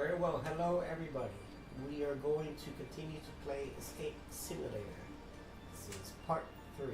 Very well. Hello, everybody. We are going to continue to play Escape Simulator. This is part 3.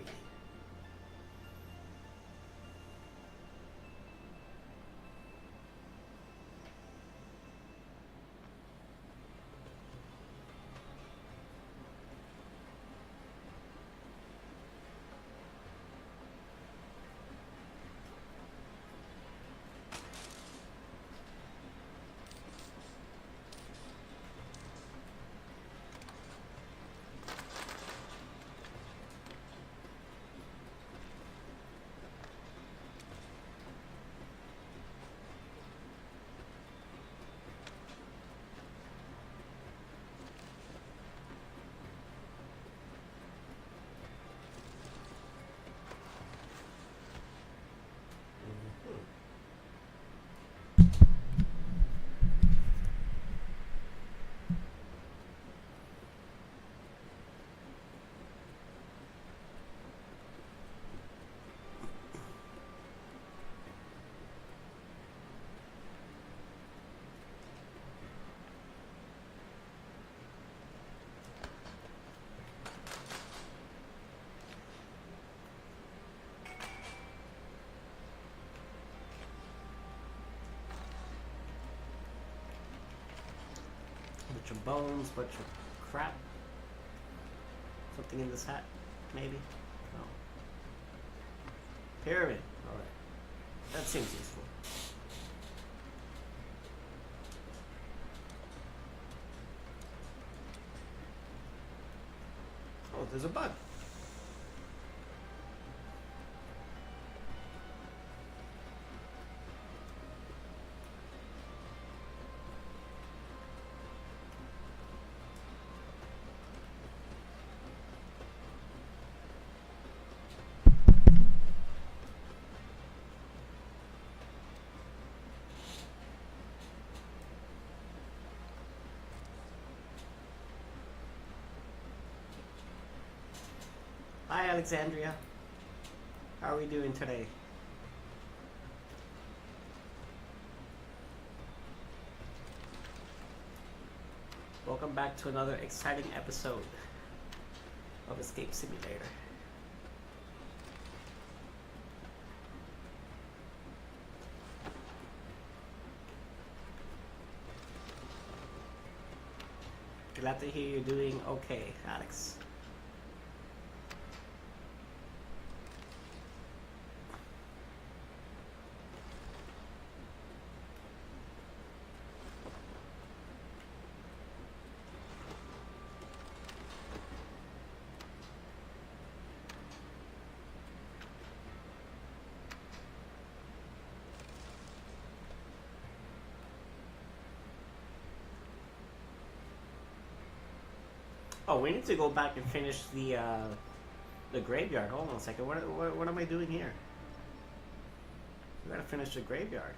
Bunch of bones, bunch of crap. Something in this hat, maybe? No. Pyramid. Alright. That seems useful. Oh, there's a bug. Hi, Alexandria. How are we doing today? Welcome back to another exciting episode of Escape Simulator. Glad to hear you're doing okay, Alex. Oh, we need to go back and finish the graveyard. Hold on a second. What am I doing here? We gotta finish the graveyard.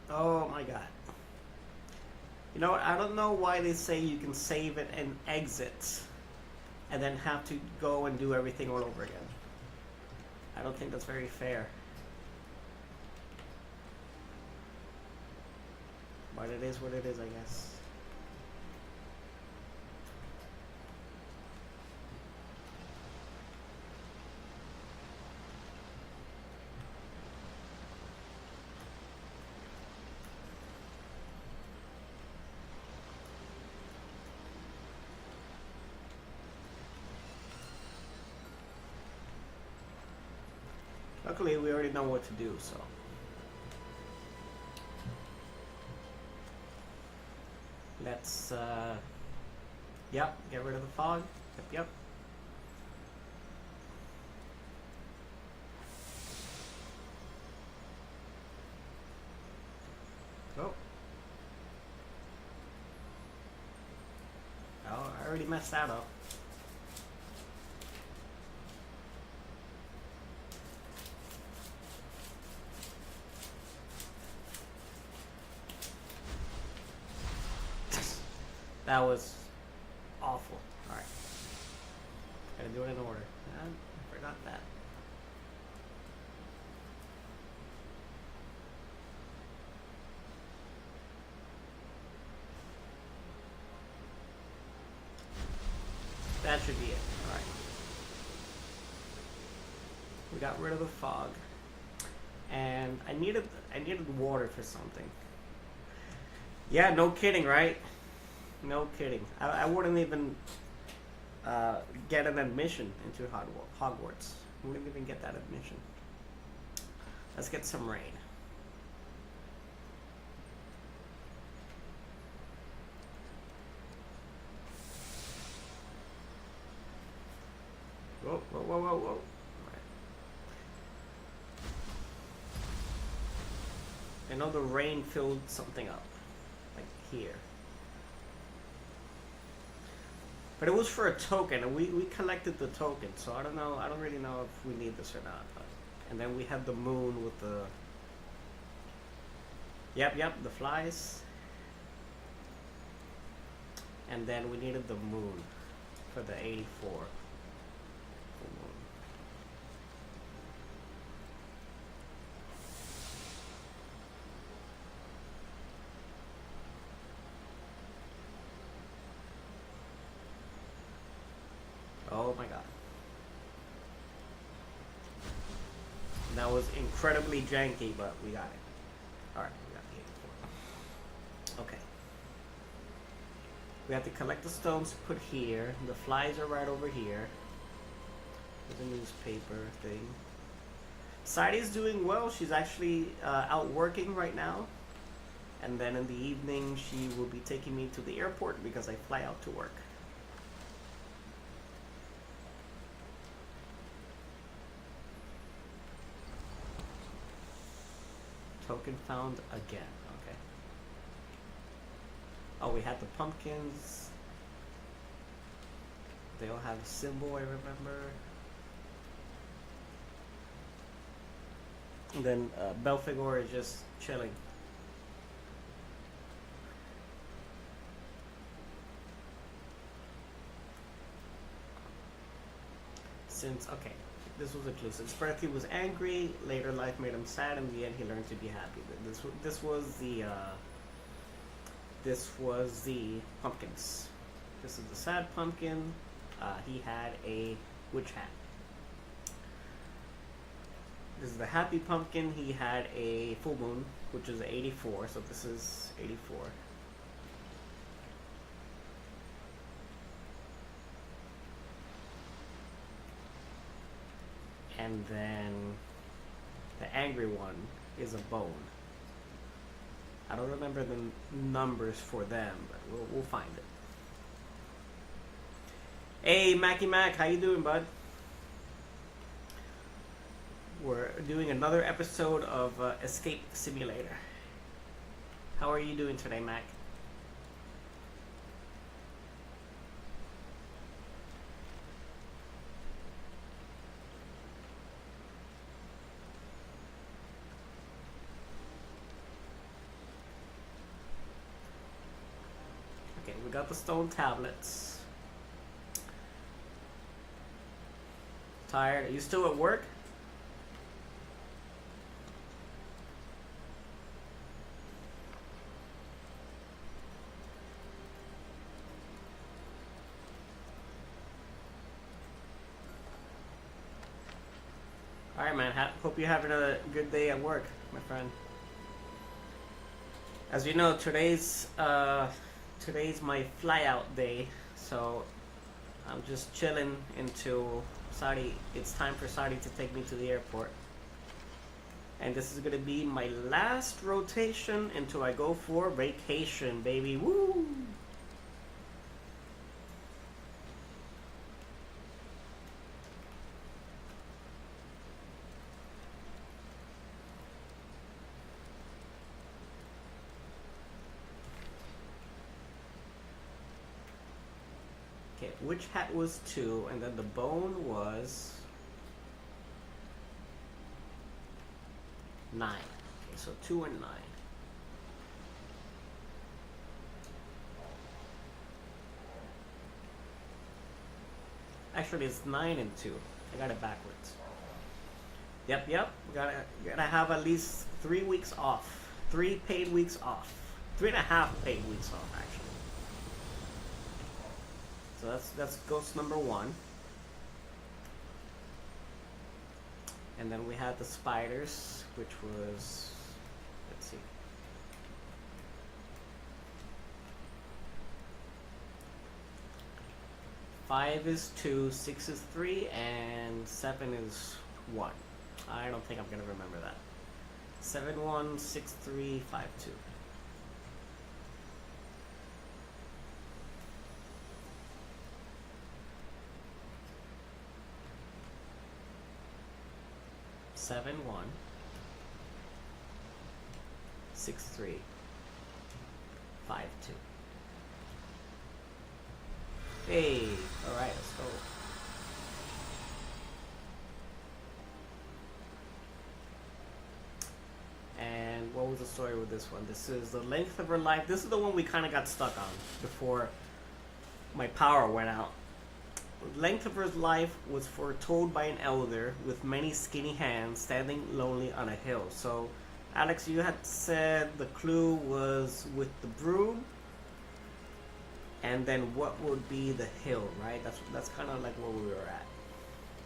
Oh my god. You know what? I don't know why they say you can save it and exit and then have to go and do everything all over again. I don't think that's very fair. But it is what it is, I guess. Luckily, we already know what to do, so. Let's, yep, get rid of the fog. Yep. Oh. Oh, I already messed that up. That was awful. Alright. Gotta do it in order. Forgot that. That should be it. Alright. We got rid of the fog. And I needed water for something. Yeah, no kidding, right? No kidding. I wouldn't even get an admission into Hogwarts. I wouldn't even get that admission. Let's get some rain. Whoa, whoa, whoa, whoa, whoa. I know the rain filled something up, like here. But it was for a token, and we collected the token, so I don't know. I don't really know if we need this or not. But, and then we had the moon with the. Yep, the flies. And then we needed the moon for the 84. Oh my god. That was incredibly janky, but we got it. Alright, we got the 84. Okay. We have to collect the stones to put here. The flies are right over here. There's a newspaper thing. Sadie's doing well. She's actually out working right now. And then in the evening, she will be taking me to the airport because I fly out to work. Token found again. Okay. Oh, we had the pumpkins. They all have a symbol, I remember. And then Belphegor is just chilling. Since, okay, this was a clue. Since birth he was angry, later life made him sad, in the end he learned to be happy. This was the pumpkins. This is the sad pumpkin. He had a witch hat. This is the happy pumpkin. He had a full moon, which is 84. So this is 84. And then the angry one is a bone. I don't remember the numbers for them, but we'll find it. Hey, Mackie Mac, how you doing, bud? We're doing another episode of Escape Simulator. How are you doing today, Mac? Okay, we got the stone tablets. Tired? Are you still at work? Alright, man. Hope you're having a good day at work, my friend. As you know, today's my fly out day, so I'm just chilling until it's time for Sadi to take me to the airport. And this is gonna be my last rotation until I go for vacation, baby. Woo! Okay, witch hat was 2, and then the bone was 9. Okay, so 2 and 9. Actually, it's 9 and 2. I got it backwards. Yep. Gotta have at least 3 weeks off. 3 paid weeks off. 3.5 paid weeks off, actually. So that's ghost number 1. And then we had the spiders, which was, let's see. Five is 2, 6 is 3, and 7 is 1. I don't think I'm gonna remember that. 7, 1, 6, 3, 5, 2. Seven, 1, 6, 3, 5, 2. Hey, alright, let's go. And what was the story with this one? This is the length of her life. This is the one we kind of got stuck on before my power went out. The length of her life was foretold by an elder with many skinny hands standing lonely on a hill. So, Alex, you had said the clue was with the broom. And then what would be the hill, right? That's kind of like where we were at.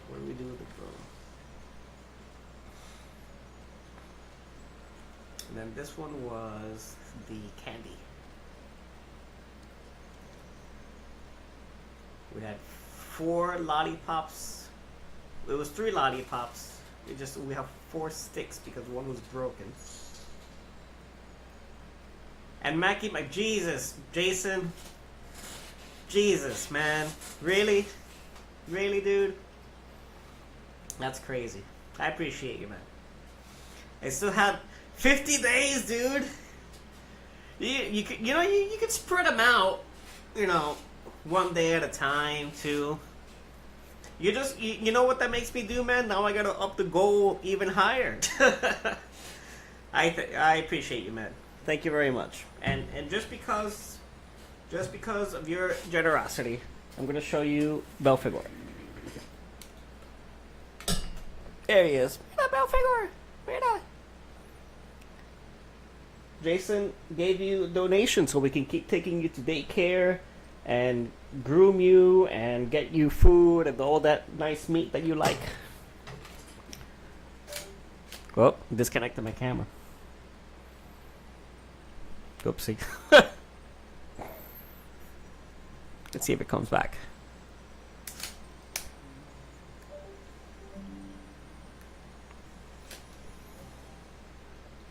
What do we do with the broom? And then this one was the candy. We had 4 lollipops. It was 3 lollipops. We have 4 sticks because one was broken. And Mackie, my Jesus, Jason. Jesus, man. Really? Really, dude? That's crazy. I appreciate you, man. I still had 50 days, dude. You could spread them out, one day at a time, too. You know what that makes me do, man? Now I gotta up the goal even higher. I appreciate you, man. Thank you very much. And just because of your generosity, I'm gonna show you Belphegor. There he is. Mira, Belphegor. Mira. Jason gave you a donation so we can keep taking you to daycare and groom you and get you food and all that nice meat that you like. Oh, disconnected my camera. Oopsie. Let's see if it comes back.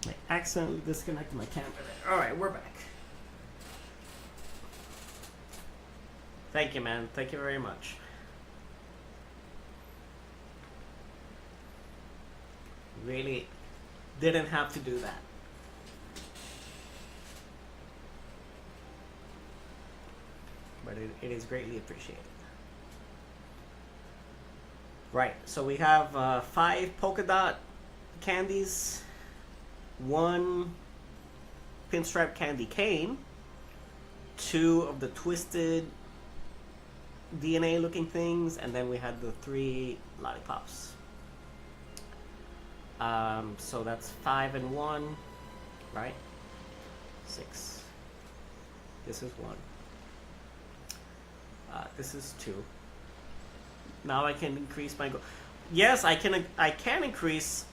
I accidentally disconnected my camera there. Alright, we're back. Thank you, man. Thank you very much. Really didn't have to do that. But it is greatly appreciated. Right, so we have 5 polka dot candies, 1 pinstripe candy cane, 2 of the twisted DNA looking things, and then we had the 3 lollipops. So that's 5 and 1, right? 6. This is 1. This is 2. Now I can increase my goal. Yes, I can increase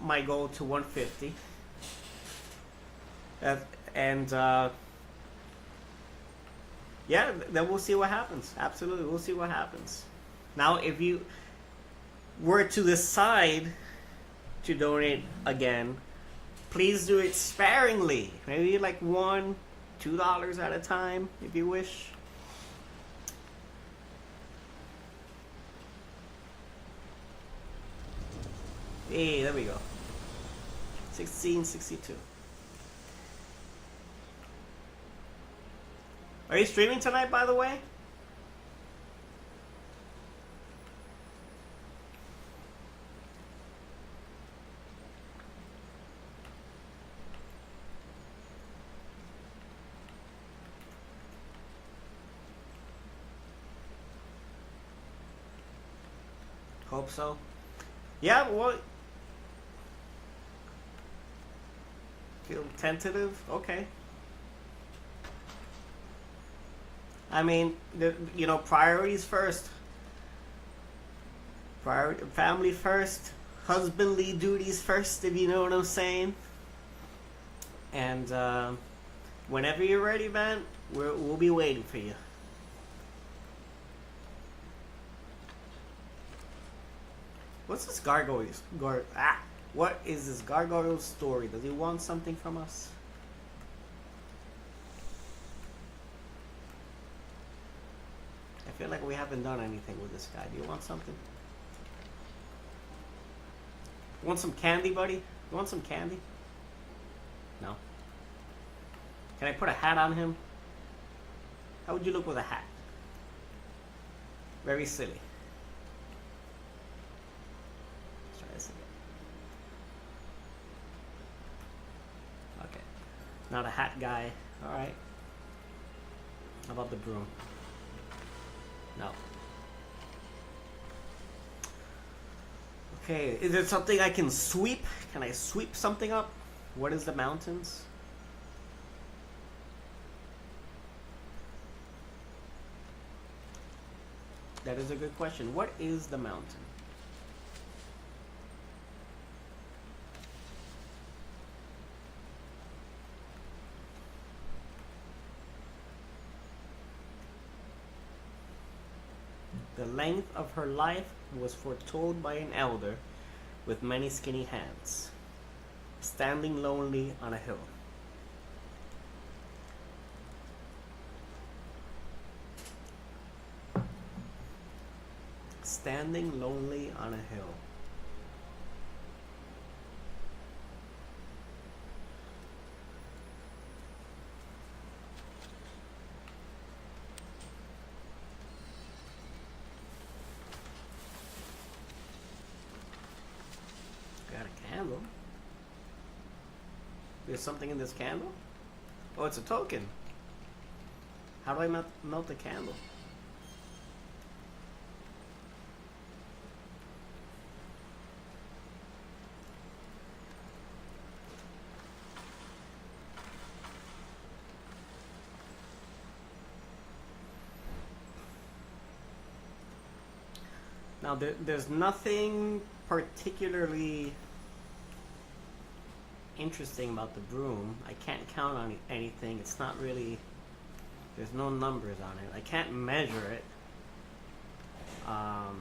my goal to 150. Yeah, then we'll see what happens. Absolutely, we'll see what happens. Now, if you were to decide to donate again, please do it sparingly. Maybe like $1, $2 at a time, if you wish. Hey, there we go. 1662. Are you streaming tonight, by the way? Hope so. Yeah, well, feel tentative. Okay. I mean, priorities first. Family first. Husbandly duties first, if you know what I'm saying. And whenever you're ready, man, we'll be waiting for you. What's this what is this gargoyle's story? Does he want something from us? I feel like we haven't done anything with this guy. Do you want something? You want some candy, buddy? You want some candy? No. Can I put a hat on him? How would you look with a hat? Very silly. Let's try this again. Okay. Not a hat guy. Alright. How about the broom? No. Okay, is there something I can sweep? Can I sweep something up? What is the mountains? That is a good question. What is the mountain? The length of her life was foretold by an elder with many skinny hands, standing lonely on a hill. Standing lonely on a hill. Got a candle. There's something in this candle? Oh, it's a token. How do I melt the candle? Now, there's nothing particularly interesting about the broom. I can't count on anything. It's not really... There's no numbers on it. I can't measure it. I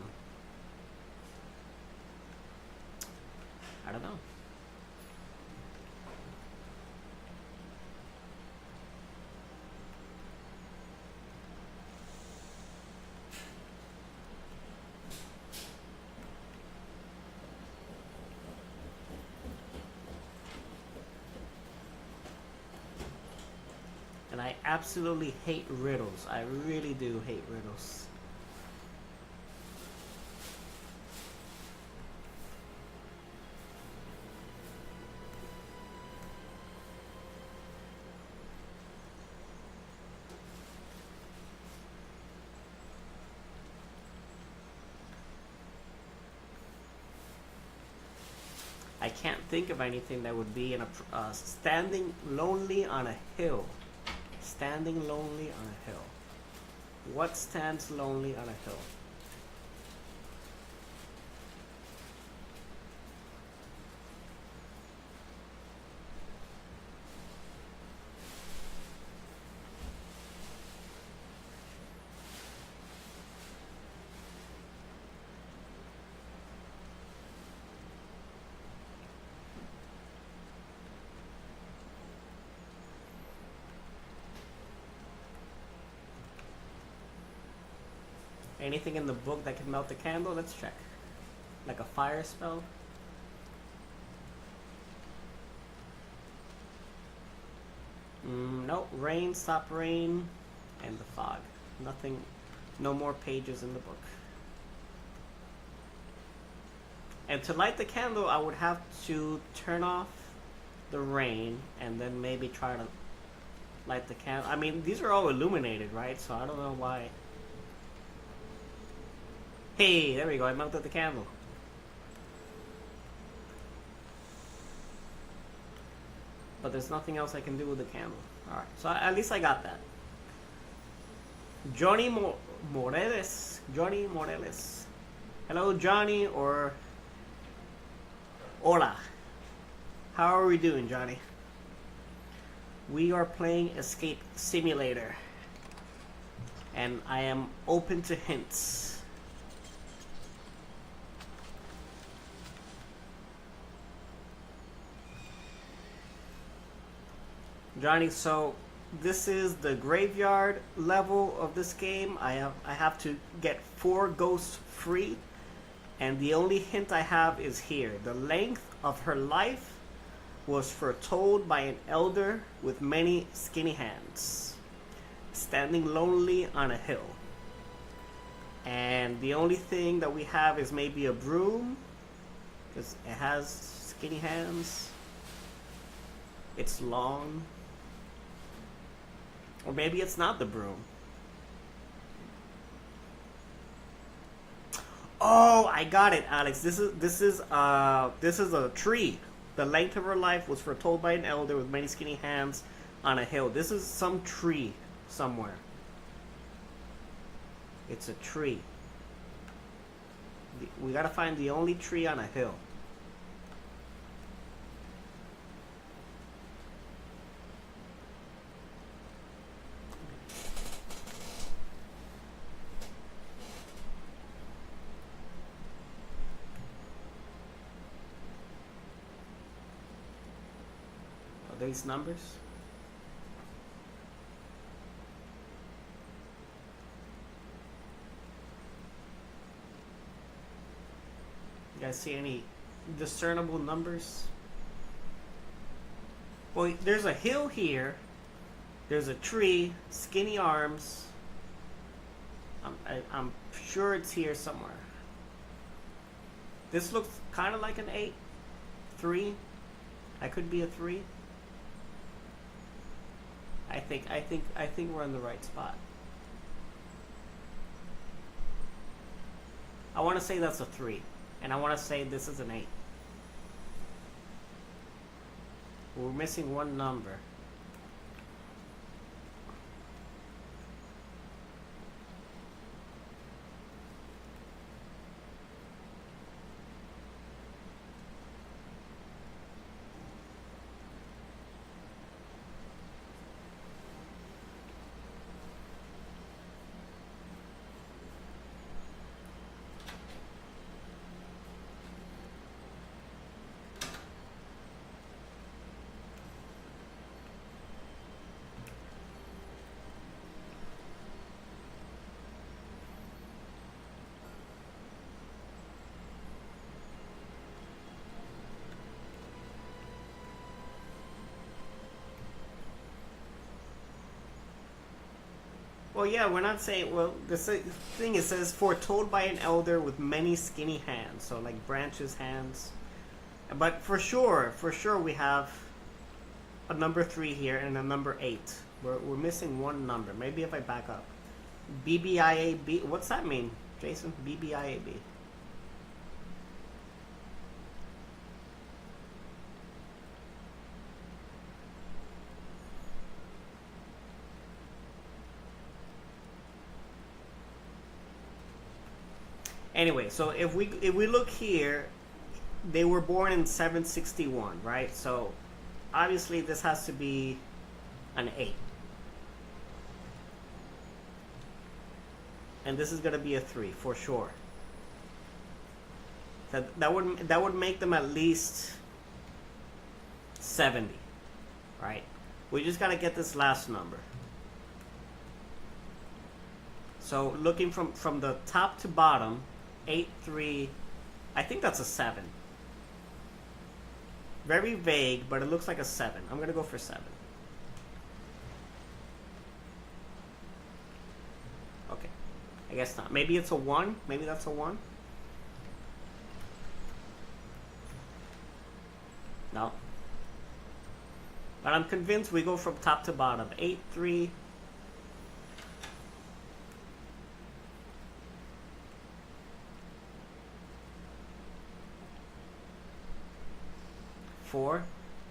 don't know. And I absolutely hate riddles. I really do hate riddles. I can't think of anything that would be in a standing lonely on a hill. Standing lonely on a hill. What stands lonely on a hill? Anything in the book that can melt the candle? Let's check. Like a fire spell? Nope. Rain, stop rain, and the fog. Nothing, no more pages in the book. And to light the candle, I would have to turn off the rain and then maybe try to light the candle. I mean, these are all illuminated, right? So I don't know why. Hey, there we go. I melted the candle. But there's nothing else I can do with the candle. Alright, so at least I got that. Johnny Morales. Johnny Morales. Hello, Johnny, or hola. How are we doing, Johnny? We are playing Escape Simulator. And I am open to hints. Johnny, so this is the graveyard level of this game. I have to get 4 ghosts free, and the only hint I have is here. The length of her life was foretold by an elder with many skinny hands, standing lonely on a hill. And the only thing that we have is maybe a broom, because it has skinny hands. It's long. Or maybe it's not the broom. Oh, I got it, Alex. This is a tree. The length of her life was foretold by an elder with many skinny hands on a hill. This is some tree somewhere. It's a tree. We gotta find the only tree on a hill. These numbers. You guys see any discernible numbers? Well, there's a hill here. There's a tree, skinny arms. I'm sure it's here somewhere. This looks kind of like an 8, 3. I could be a 3. I think we're in the right spot. I want to say that's a 3, and I want to say this is an 8. We're missing one number. Well, yeah, we're not saying. Well, the thing it says foretold by an elder with many skinny hands, so like branches, hands. But for sure, we have a number 3 here and a number 8. We're missing one number. Maybe if I back up, BBIAB. What's that mean, Jason? BBIAB. Anyway, so if we look here, they were born in 761, right? So obviously this has to be an 8. And this is going to be a 3 for sure. That would make them at least 70, right? We just got to get this last number. So looking from the top to bottom, 8, 3, I think that's a 7. Very vague, but it looks like a 7. I'm going to go for 7. Okay. I guess not. Maybe it's a 1. Maybe that's a 1. No. But I'm convinced we go from top to bottom. 8, 3. 4.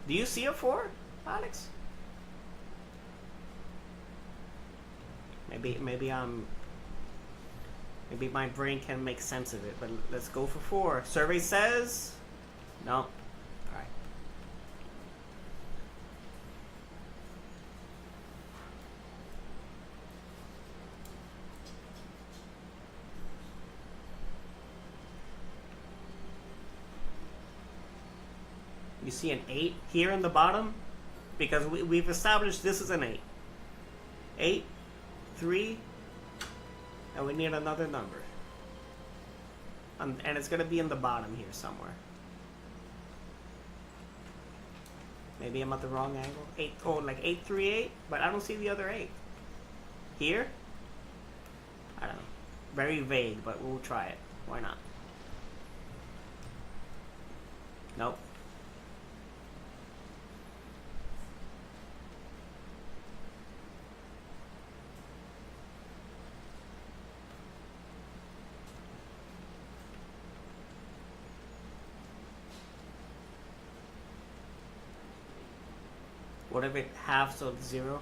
Do you see a 4, Alex? Maybe my brain can make sense of it, but let's go for 4. Survey says no. All right. You see an 8 here in the bottom? Because we've established this is an 8. 8, 3, and we need another number. And it's going to be in the bottom here somewhere. Maybe I'm at the wrong angle. 8, oh, like 838, but I don't see the other 8. Here? I don't know. Very vague, but we'll try it. Why not? Nope. What if it halves of 0?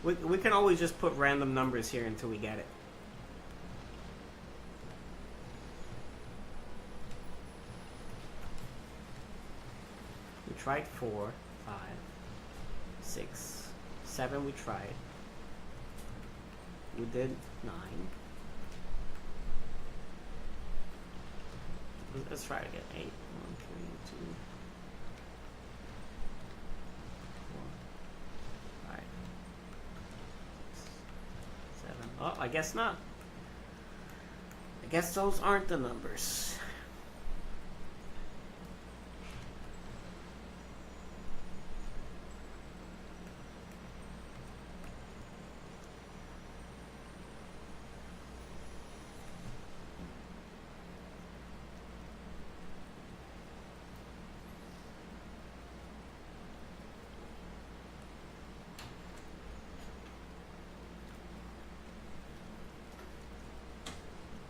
Alright. We can always just put random numbers here until we get it. We tried 4, 5, 6, 7 we tried. We did 9. Let's try it again. 8, 1, 3, 2, 4, 5, 6, 7. Oh, I guess not. I guess those aren't the numbers.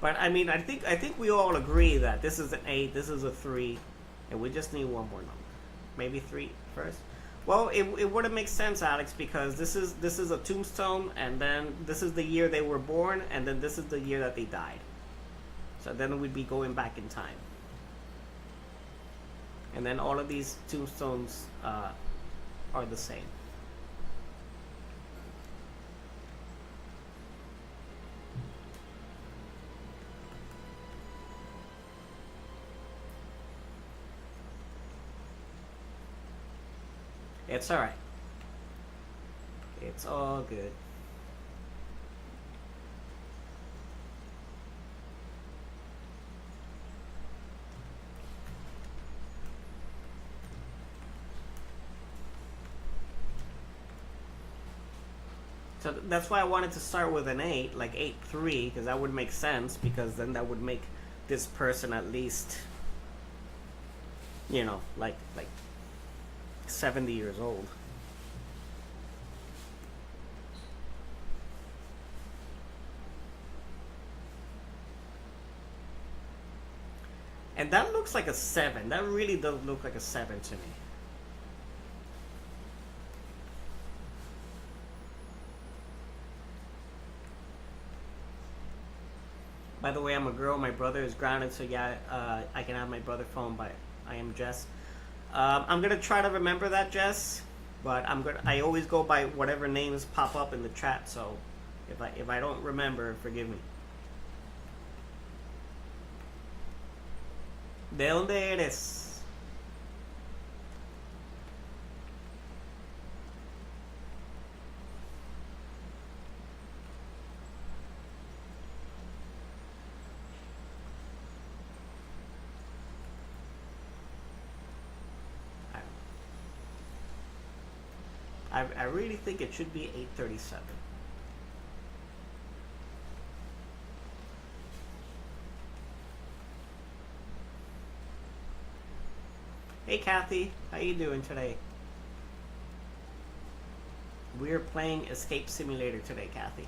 But I mean, I think we all agree that this is an 8, this is a 3, and we just need one more number. Maybe 3 first. Well, it wouldn't make sense, Alex, because this is a tombstone, and then this is the year they were born, and then this is the year that they died. So then we'd be going back in time. And then all of these tombstones are the same. It's alright. It's all good. So that's why I wanted to start with an 8, like 8-3, because that would make sense, because then that would make this person at least, you know, like 70 years old. And that looks like a 7. That really does look like a 7 to me. By the way, I'm a girl. My brother is grounded, so yeah, I can have my brother phone, but I am Jess. I'm gonna try to remember that, Jess, but I always go by whatever names pop up in the chat. So if I don't remember, forgive me. ¿De dónde eres? I really think it should be 837. Hey Kathy, how you doing today? We're playing Escape Simulator today, Kathy.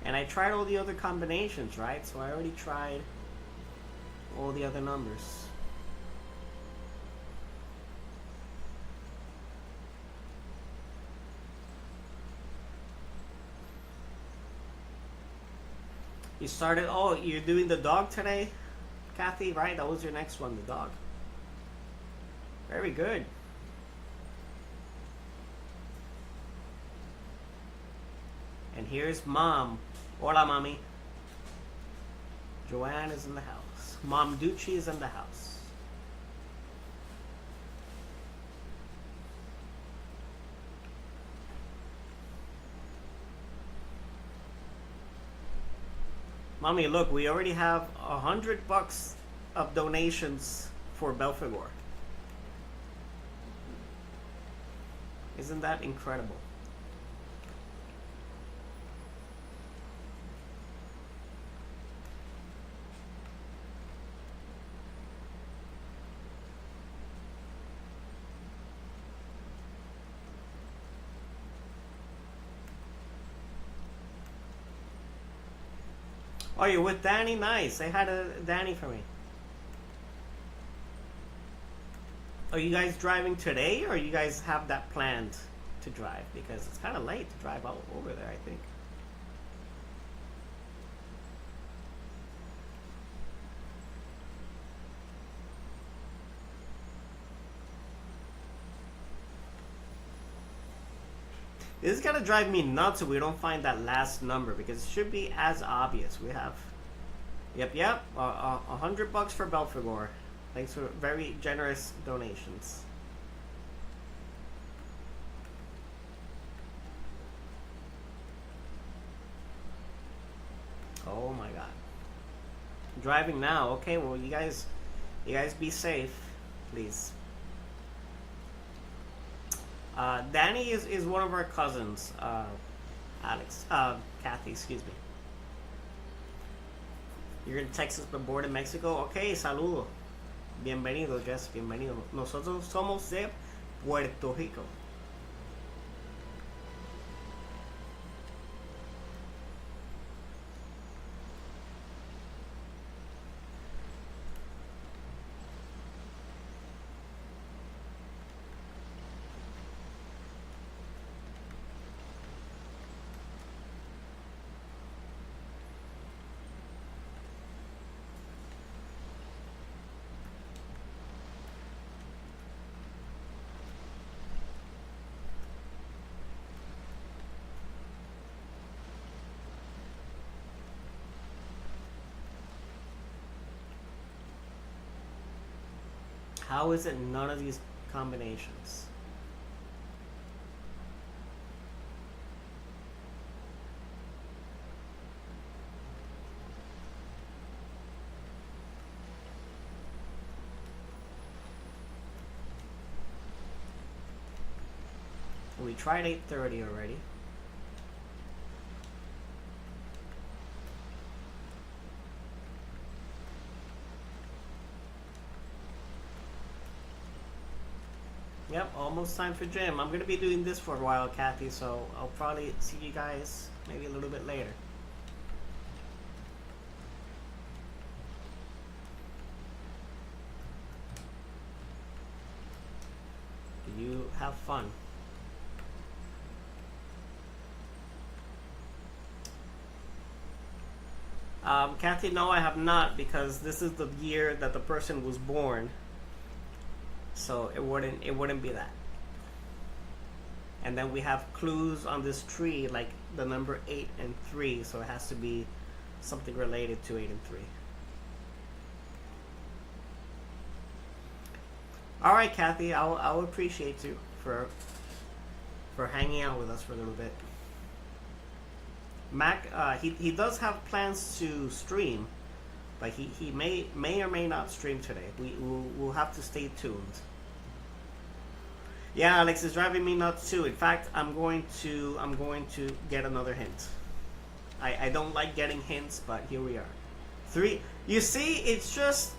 And I tried all the other combinations, right? So I already tried all the other numbers. You started, oh, you're doing the dog today, Kathy, right? That was your next one, the dog. Very good. And here's Mom. Hola, Mommy. Joanne is in the house. Mom Ducci is in the house. Mommy, look, we already have $100 of donations for Belphegor. Isn't that incredible? Oh, you're with Danny? Nice. They had a Danny for me. Are you guys driving today, or you guys have that planned to drive? Because it's kind of late to drive out over there, I think. This is gonna drive me nuts if we don't find that last number, because it should be as obvious. We have, yep, $100 for Belphegor. Thanks for very generous donations. Oh my God. Driving now. Okay, well you guys be safe, please. Danny is one of our cousins. Kathy, excuse me. You're in Texas but born in Mexico. Okay, saludo. Bienvenido, Jess, bienvenido. Nosotros somos de Puerto Rico. How is it none of these combinations? We tried 8:30 already. Yep, almost time for gym. I'm going to be doing this for a while, Kathy, so I'll probably see you guys maybe a little bit later. You have fun. Kathy, no, I have not, because this is the year that the person was born. So it wouldn't be that. And then we have clues on this tree, like the number 8 and 3, so it has to be something related to 8 and 3. All right, Kathy, I'll appreciate you for hanging out with us for a little bit. Mac, he does have plans to stream, but he may or may not stream today. We'll have to stay tuned. Yeah, Alex is driving me nuts too. In fact, I'm going to get another hint. I don't like getting hints, but here we are. 3. You see, it's just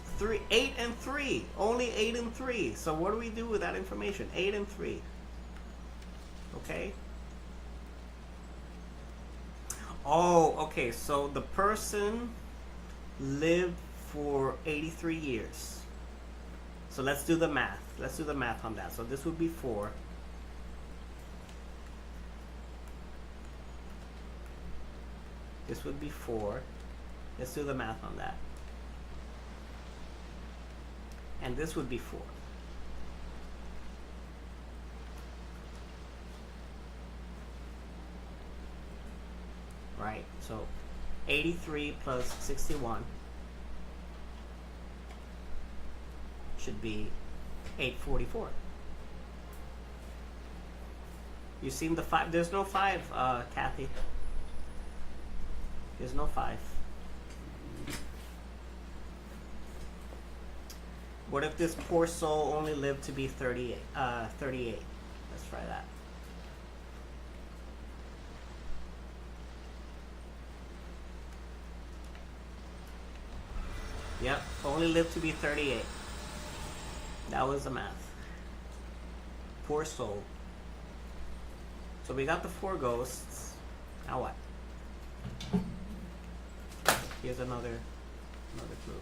8 and 3. Only 8 and 3. So what do we do with that information? 8 and 3. Okay. Oh, okay. So the person lived for 83 years. So let's do the math. Let's do the math on that. So this would be 4. This would be 4. Let's do the math on that. And this would be 4. Right? So 83 plus 61 should be 844. You seen the 5? There's no 5, Kathy. There's no 5. What if this poor soul only lived to be 38? 38. Let's try that. Yep, only lived to be 38. That was the math. Poor soul. So we got the 4 ghosts. Now what? Here's another clue.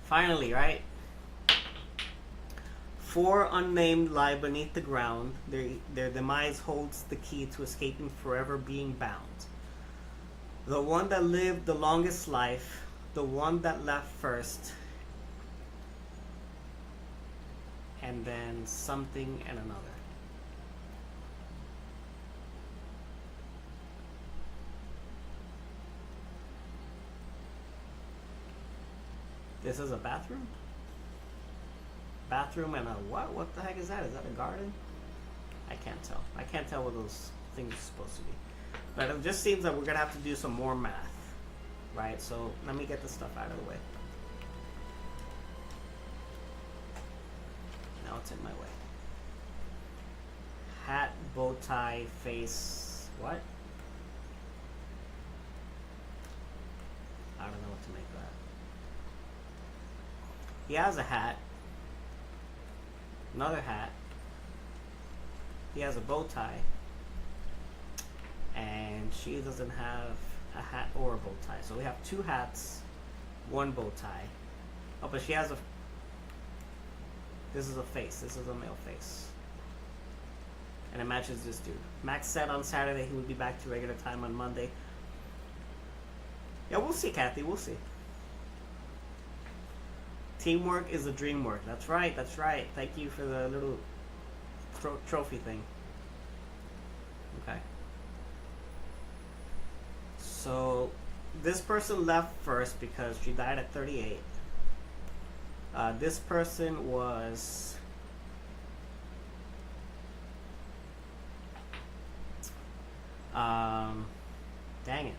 Finally, right? 4 unnamed lie beneath the ground. Their demise holds the key to escaping forever being bound. The one that lived the longest life, the one that left first, and then something and another. This is a bathroom? Bathroom and a what? What the heck is that? Is that a garden? I can't tell. I can't tell what those things are supposed to be. But it just seems that we're going to have to do some more math. Right? So let me get this stuff out of the way. Now it's in my way. Hat, bow tie, face. What? I don't know what to make of that. He has a hat. Another hat. He has a bow tie. And she doesn't have a hat or a bow tie. So we have 2 hats, 1 bow tie. Oh, but she has a... This is a face. This is a male face. And it matches this dude. Max said on Saturday he would be back to regular time on Monday. Yeah, we'll see, Kathy. We'll see. Teamwork is a dream work. That's right. That's right. Thank you for the little trophy thing. Okay. So this person left first because she died at 38. This person was... dang it.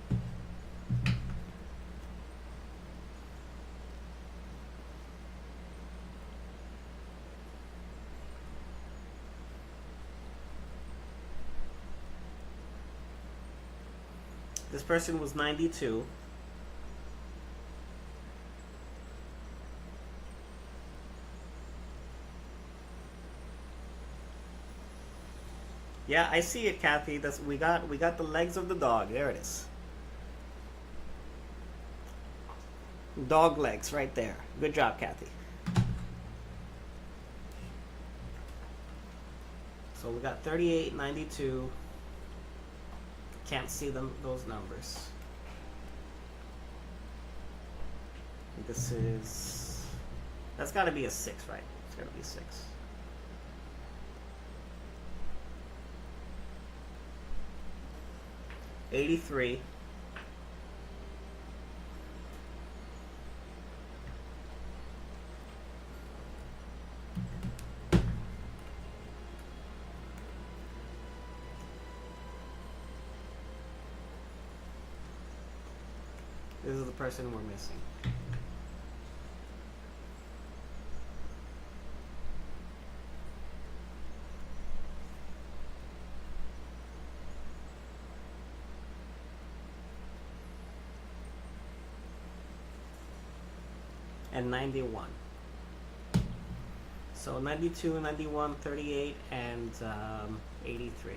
This person was 92. Yeah, I see it, Kathy. That's we got the legs of the dog. There it is. Dog legs right there. Good job, Kathy. So we got 38, 92. Can't see those numbers. This is... That's got to be a 6, right? It's got to be a 6. $83. This is the person we're missing. And 91. So 92, 91, 38, and 83.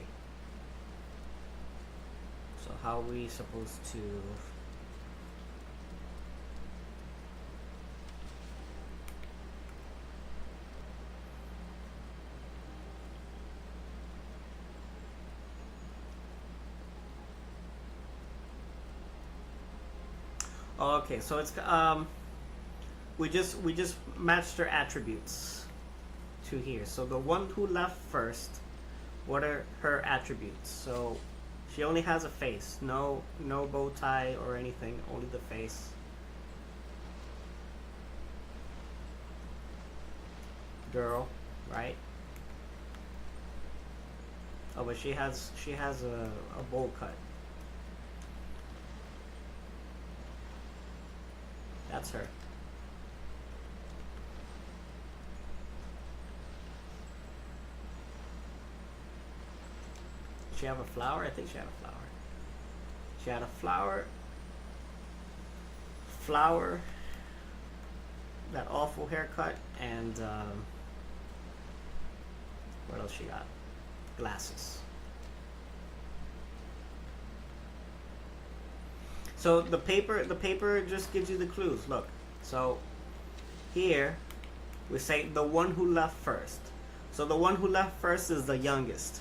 So how are we supposed to... Okay, so it's we just matched her attributes to here. So the one who left first, what are her attributes? So she only has a face, no bow tie or anything, only the face. Girl, right? Oh, but she has a bowl cut. That's her. She have a flower? I think she had a flower. She had a flower. Flower. That awful haircut, and what else she got? Glasses. So the paper just gives you the clues. Look, so here we say the one who left first. So the one who left first is the youngest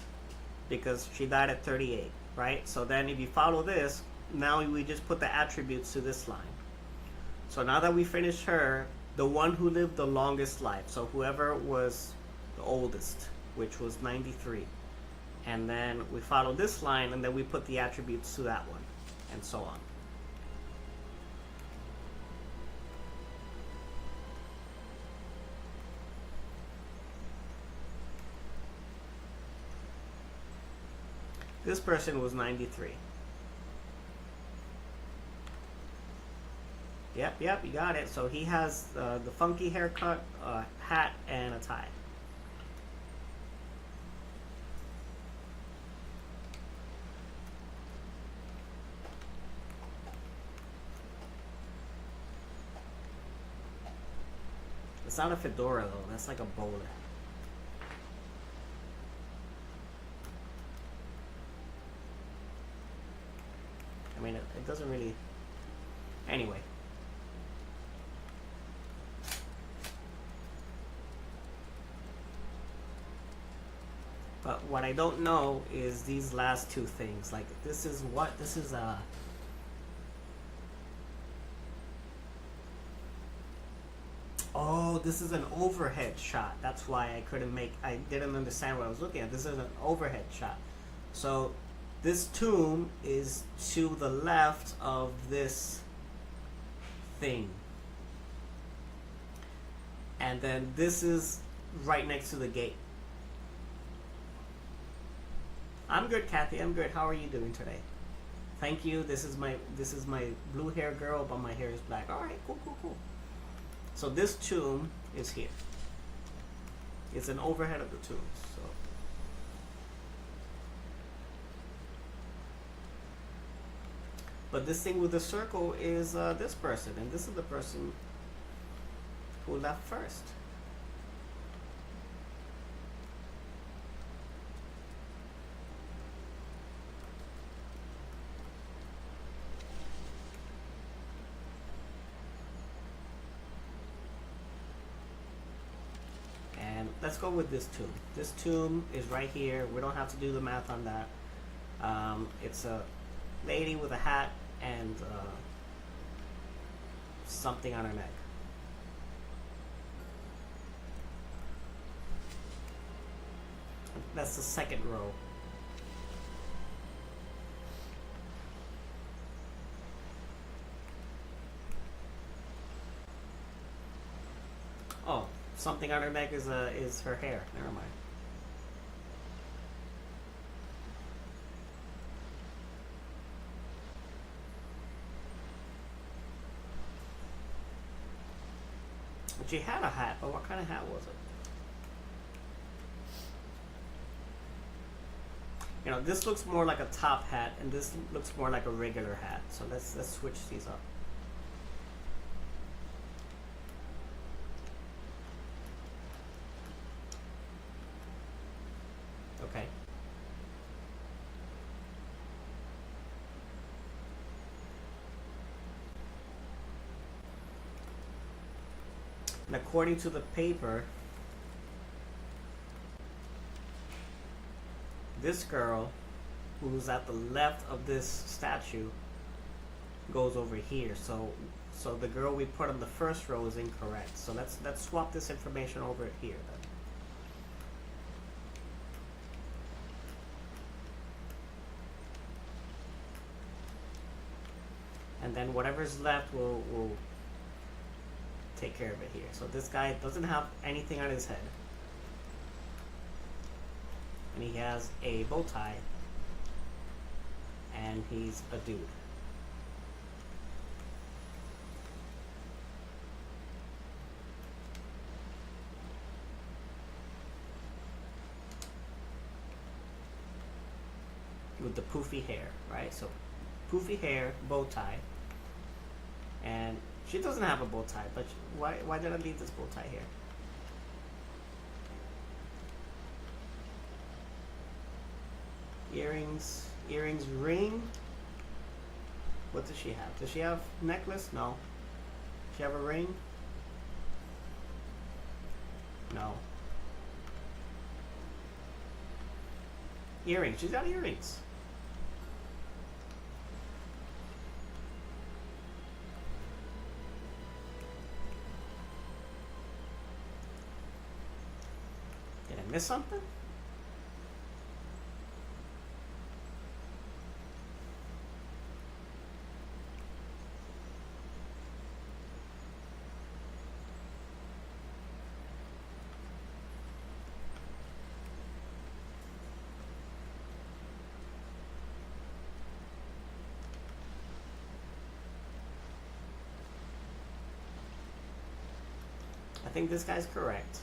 because she died at 38, right? So then if you follow this, now we just put the attributes to this line. So now that we finished her, the one who lived the longest life, so whoever was the oldest, which was 93. And then we follow this line, and then we put the attributes to that one, and so on. This person was 93. Yep, you got it. So he has the funky haircut, hat, and a tie. It's not a fedora though, that's like a bowler. I mean, it doesn't really... Anyway. But what I don't know is these last two things. Like, this is what? This is a... Oh, this is an overhead shot. That's why I didn't understand what I was looking at. This is an overhead shot. So this tomb is to the left of this thing. And then this is right next to the gate. I'm good, Kathy. I'm good. How are you doing today? Thank you. This is my blue hair girl, but my hair is black. All right, cool. So this tomb is here. It's an overhead of the tomb. So but this thing with the circle is this person, and this is the person who left first. And let's go with this tomb. This tomb is right here. We don't have to do the math on that. It's a lady with a hat and something on her neck. That's the second row. Oh, something on her neck is her hair. Never mind. She had a hat, but what kind of hat was it? You know, this looks more like a top hat, and this looks more like a regular hat. So let's switch these up. And according to the paper, this girl who's at the left of this statue goes over here. So the girl we put on the first row is incorrect. So let's swap this information over here then. And then whatever's left we'll take care of it here. So this guy doesn't have anything on his head. And he has a bow tie. And he's a dude. With the poofy hair, right? So poofy hair, bow tie. And she doesn't have a bow tie, but why did I leave this bow tie here? Earrings, ring. What does she have? Does she have necklace? No. Does she have a ring? No. Earrings. She's got earrings. Did I miss something? I think this guy's correct.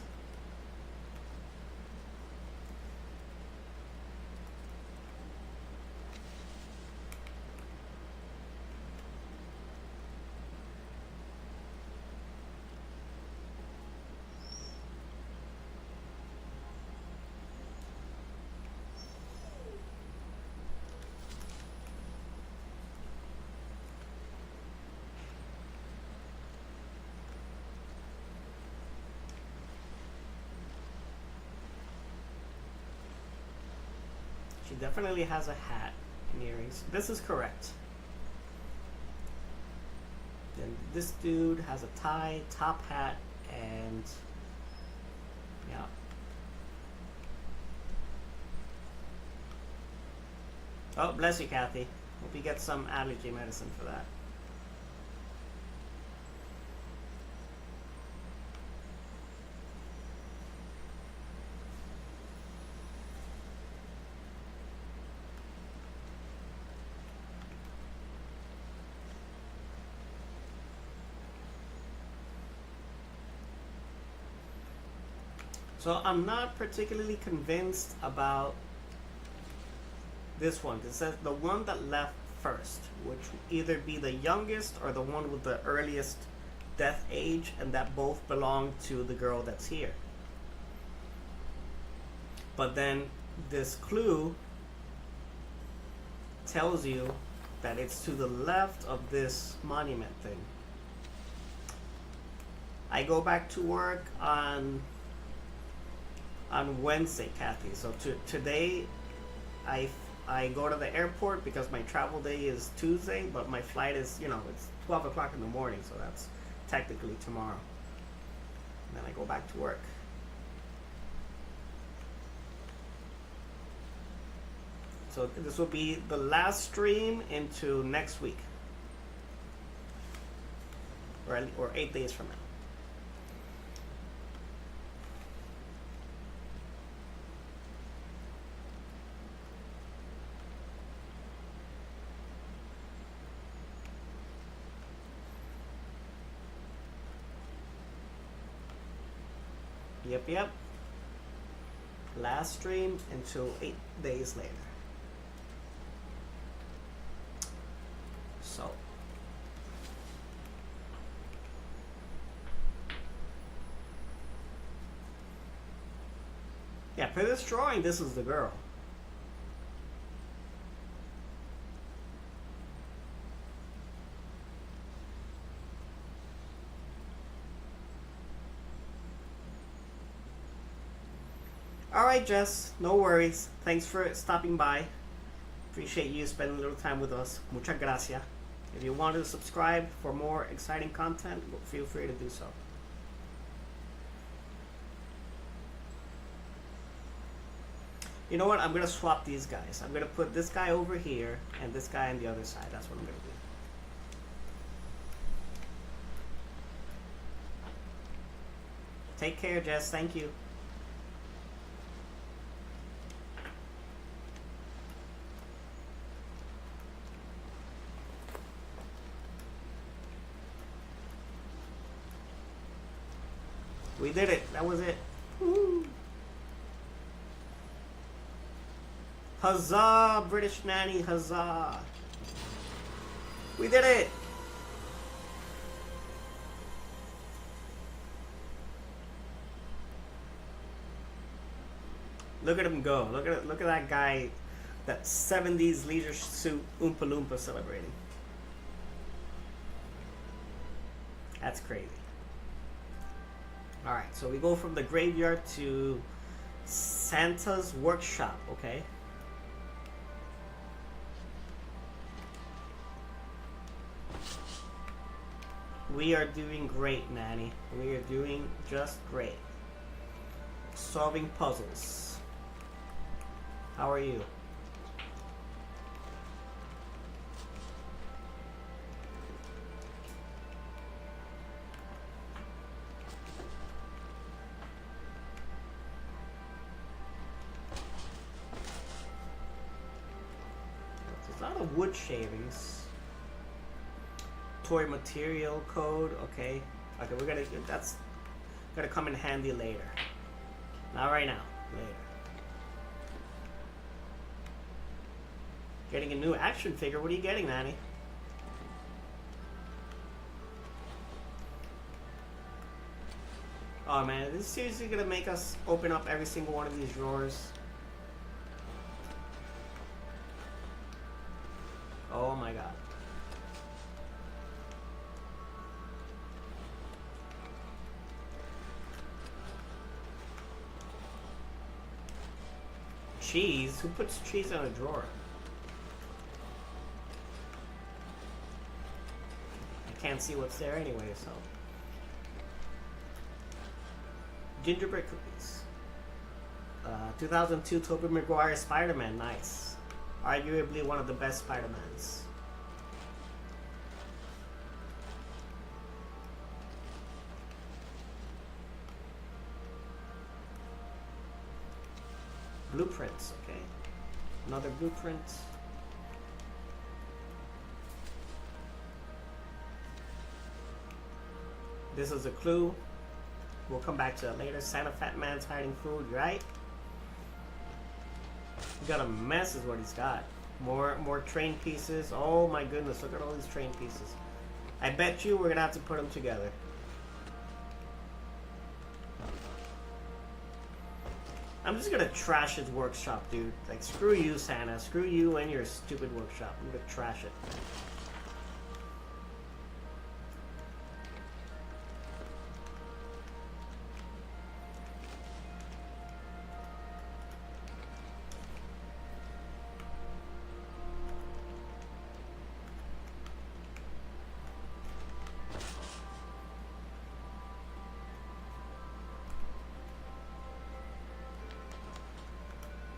She definitely has a hat and earrings. This is correct. Then this dude has a tie, top hat, and yeah. Oh, bless you, Kathy. Hope you get some allergy medicine for that. So I'm not particularly convinced about this one. It says the one that left first, which would either be the youngest or the one with the earliest death age, and that both belong to the girl that's here. But then this clue tells you that it's to the left of this monument thing. I go back to work on Wednesday, Kathy. So today I go to the airport because my travel day is Tuesday, but my flight is, it's 12 o'clock in the morning, so that's technically tomorrow. And then I go back to work. So this will be the last stream into next week, or 8 days from now. Yep. Last stream until 8 days later. So. Yeah, for this drawing, this is the girl. Alright, Jess, no worries. Thanks for stopping by. Appreciate you spending a little time with us. Muchas gracias. If you want to subscribe for more exciting content, feel free to do so. You know what? I'm going to swap these guys. I'm going to put this guy over here and this guy on the other side. That's what I'm going to do. Take care, Jess. Thank you. We did it. That was it. Woo. Huzzah, British nanny, huzzah. We did it. Look at him go. Look at that guy, that 70s leisure suit Oompa Loompa celebrating. That's crazy. Alright, so we go from the graveyard to Santa's workshop, okay? We are doing great, Nanny. We are doing just great. Solving puzzles. How are you? There's a lot of wood shavings. Toy material code, okay. Okay, we're gonna, that's gonna come in handy later. Not right now, later. Getting a new action figure, what are you getting, Nanny? Oh man, this is seriously gonna make us open up every single one of these drawers. Oh my god. Cheese? Who puts cheese in a drawer? I can't see what's there anyway, so. Gingerbread cookies. 2002 Tobey Maguire Spider-Man, nice. Arguably one of the best Spider-Mans. Blueprints, okay. Another blueprint. This is a clue. We'll come back to that later. Santa Fat Man's hiding food, right? He got a mess is what he's got. More train pieces. Oh my goodness, look at all these train pieces. I bet you we're gonna have to put them together. I'm just gonna trash his workshop, dude. Like, screw you, Santa. Screw you and your stupid workshop. I'm gonna trash it.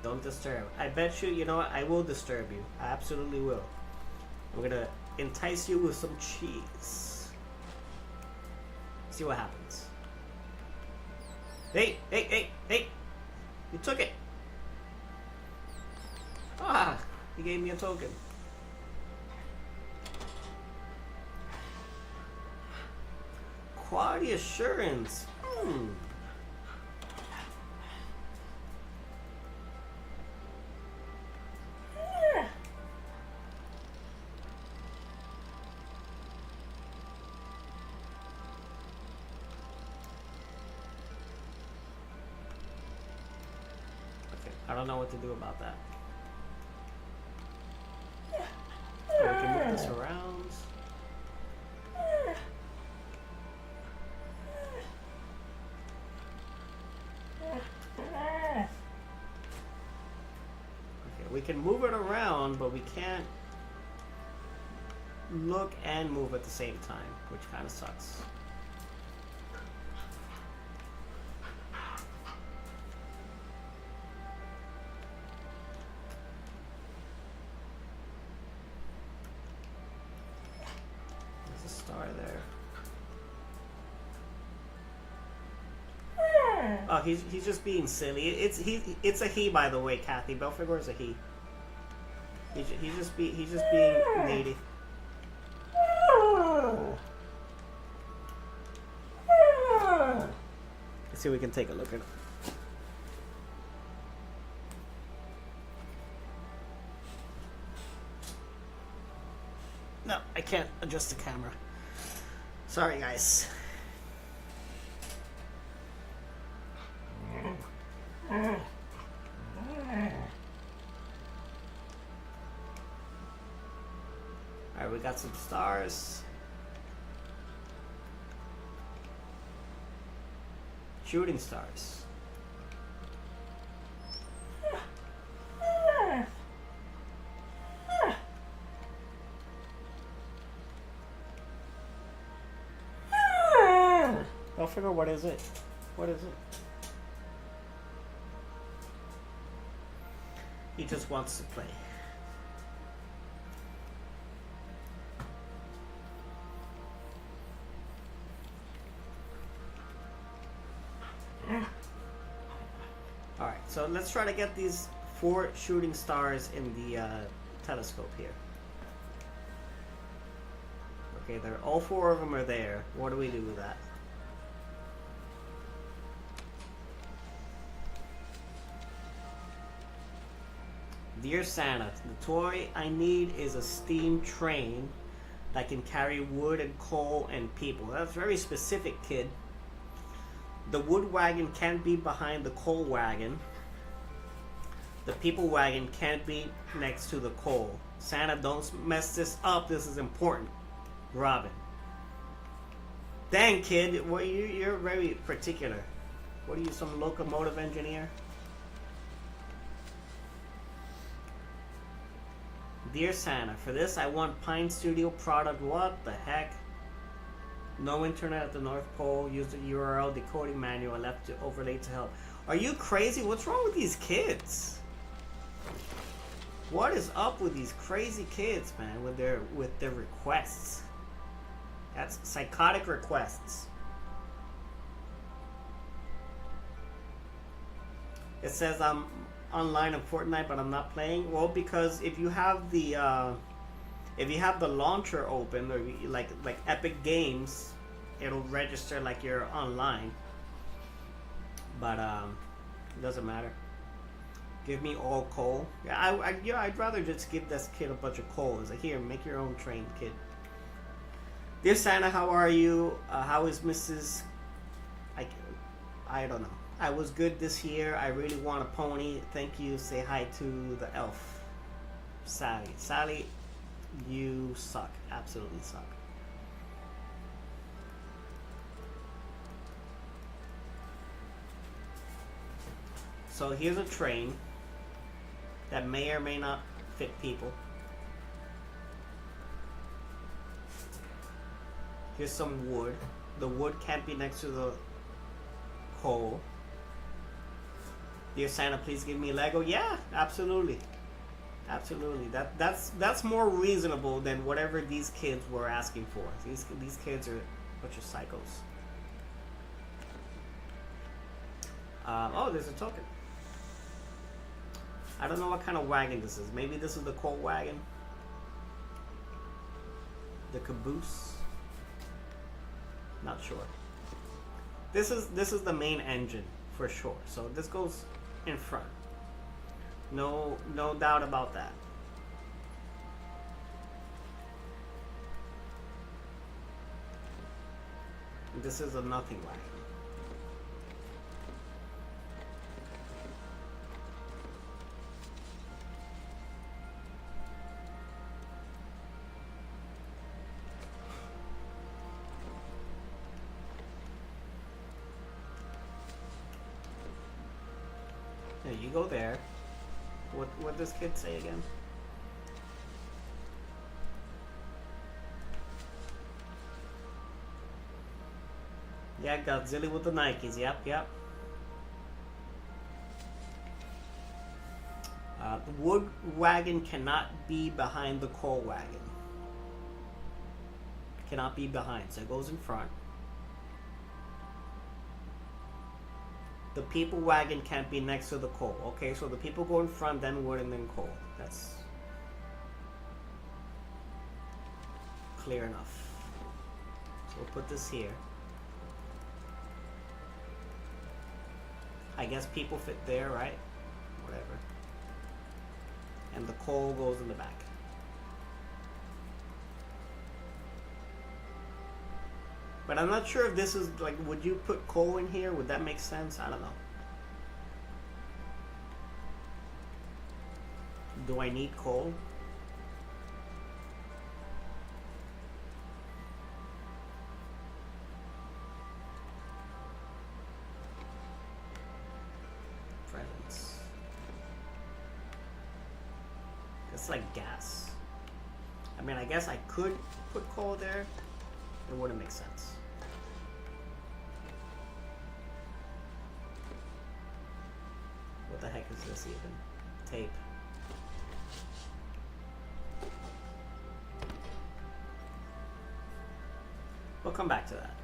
Don't disturb. I bet you, you know what? I will disturb you. I absolutely will. I'm gonna entice you with some cheese. See what happens. Hey, hey, hey, hey! You took it! Ah! He gave me a token. Quality assurance. I don't know what to do about that. Oh, we can move this around. can move it around, but we can't look and move at the same time, which kind of sucks. There's a star there. Oh, he's just being silly. It's a he, by the way, Kathy. Belphegor is a he. He's just being needy. Let's see if we can take a look at it. No, I can't adjust the camera. Sorry, guys. Alright, we got some stars. Shooting stars. I'll figure what is it? What is it? He just wants to play. Alright, so let's try to get these 4 shooting stars in the telescope here. Okay, all 4 of them are there. What do we do with that? Dear Santa, the toy I need is a steam train that can carry wood and coal and people. That's very specific, kid. The wood wagon can't be behind the coal wagon. The people wagon can't be next to the coal. Santa, don't mess this up. This is important. Robin. Dang, kid. Well, you're very particular. What are you, some locomotive engineer? Dear Santa, for this I want Pine Studio product. What the heck? No internet at the North Pole. Use the URL decoding manual left to overlay to help. Are you crazy? What's wrong with these kids? What is up with these crazy kids, man? With their requests. That's psychotic requests. It says I'm online in Fortnite, but I'm not playing. Well, because if you have the launcher open, or like Epic Games, it'll register like you're online. But it doesn't matter. Give me all coal. Yeah, I'd rather just give this kid a bunch of coal. It's like, here, make your own train, kid. Dear Santa, how are you? How is Mrs. I don't know. I was good this year. I really want a pony. Thank you. Say hi to the elf. Sally. Sally, you suck. Absolutely suck. So here's a train that may or may not fit people. Here's some wood. The wood can't be next to the coal. Dear Santa, please give me Lego. Yeah, absolutely. Absolutely. That's more reasonable than whatever these kids were asking for. These kids are a bunch of psychos. Oh, there's a token. I don't know what kind of wagon this is. Maybe this is the coal wagon. The caboose. Not sure. This is the main engine for sure. So this goes in front. No doubt about that. This is a nothing wagon. You go there. What does kid say again? Yeah, Godzilla with the Nikes. Yep. The wood wagon cannot be behind the coal wagon. Cannot be behind, so it goes in front. The people wagon can't be next to the coal. Okay, so the people go in front, then wood, and then coal. That's clear enough. So we'll put this here. I guess people fit there, right? Whatever. And the coal goes in the back. But I'm not sure if this is like, would you put coal in here? Would that make sense? I don't know. Do I need coal? Presents. It's like gas. I mean, I guess I could put coal there. It wouldn't make sense. What the heck is this even? Tape. We'll come back to that.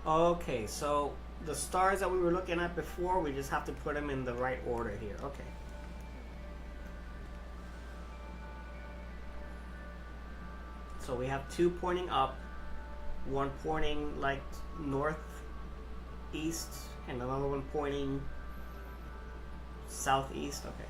Okay, so the stars that we were looking at before, we just have to put them in the right order here. Okay. So we have two pointing up, one pointing like northeast, and another one pointing southeast. Okay.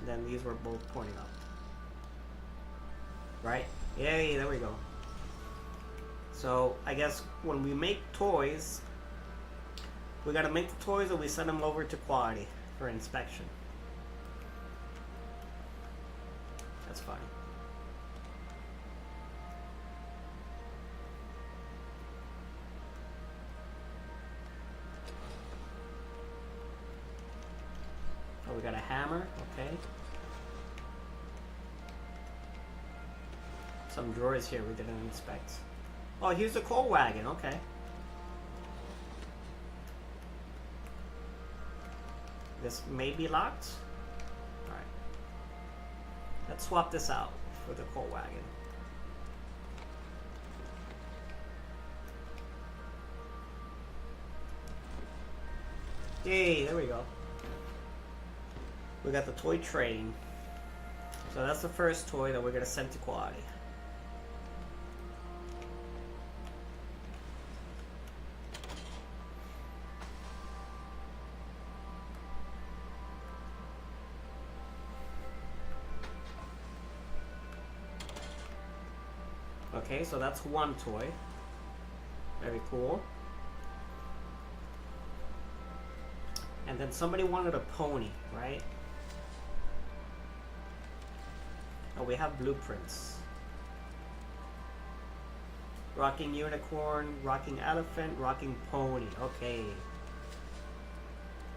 Then these were both pointing up. Right? Yay, there we go. So I guess when we make toys, we gotta make the toys and we send them over to quality for inspection. That's fine. Oh, we got a hammer, okay. Some drawers here we didn't inspect. Oh, here's the coal wagon, okay. This may be locked. Alright. Let's swap this out for the coal wagon. Yay, there we go. We got the toy train. So that's the first toy that we're gonna send to quality. Okay, so that's one toy. Very cool. And then somebody wanted a pony, right? Oh, we have blueprints. Rocking unicorn, rocking elephant, rocking pony. Okay.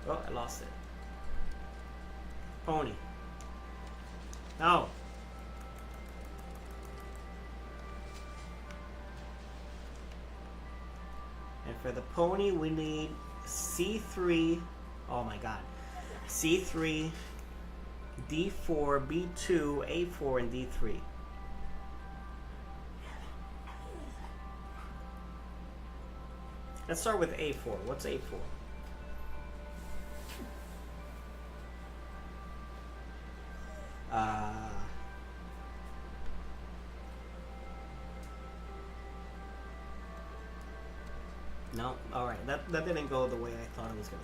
Oh, I lost it. Pony. No. And for the pony, we need C3. Oh my god. C3, D4, B2, A4, and D3. Let's start with A4. What's A4? No, alright, that didn't go the way I thought it was gonna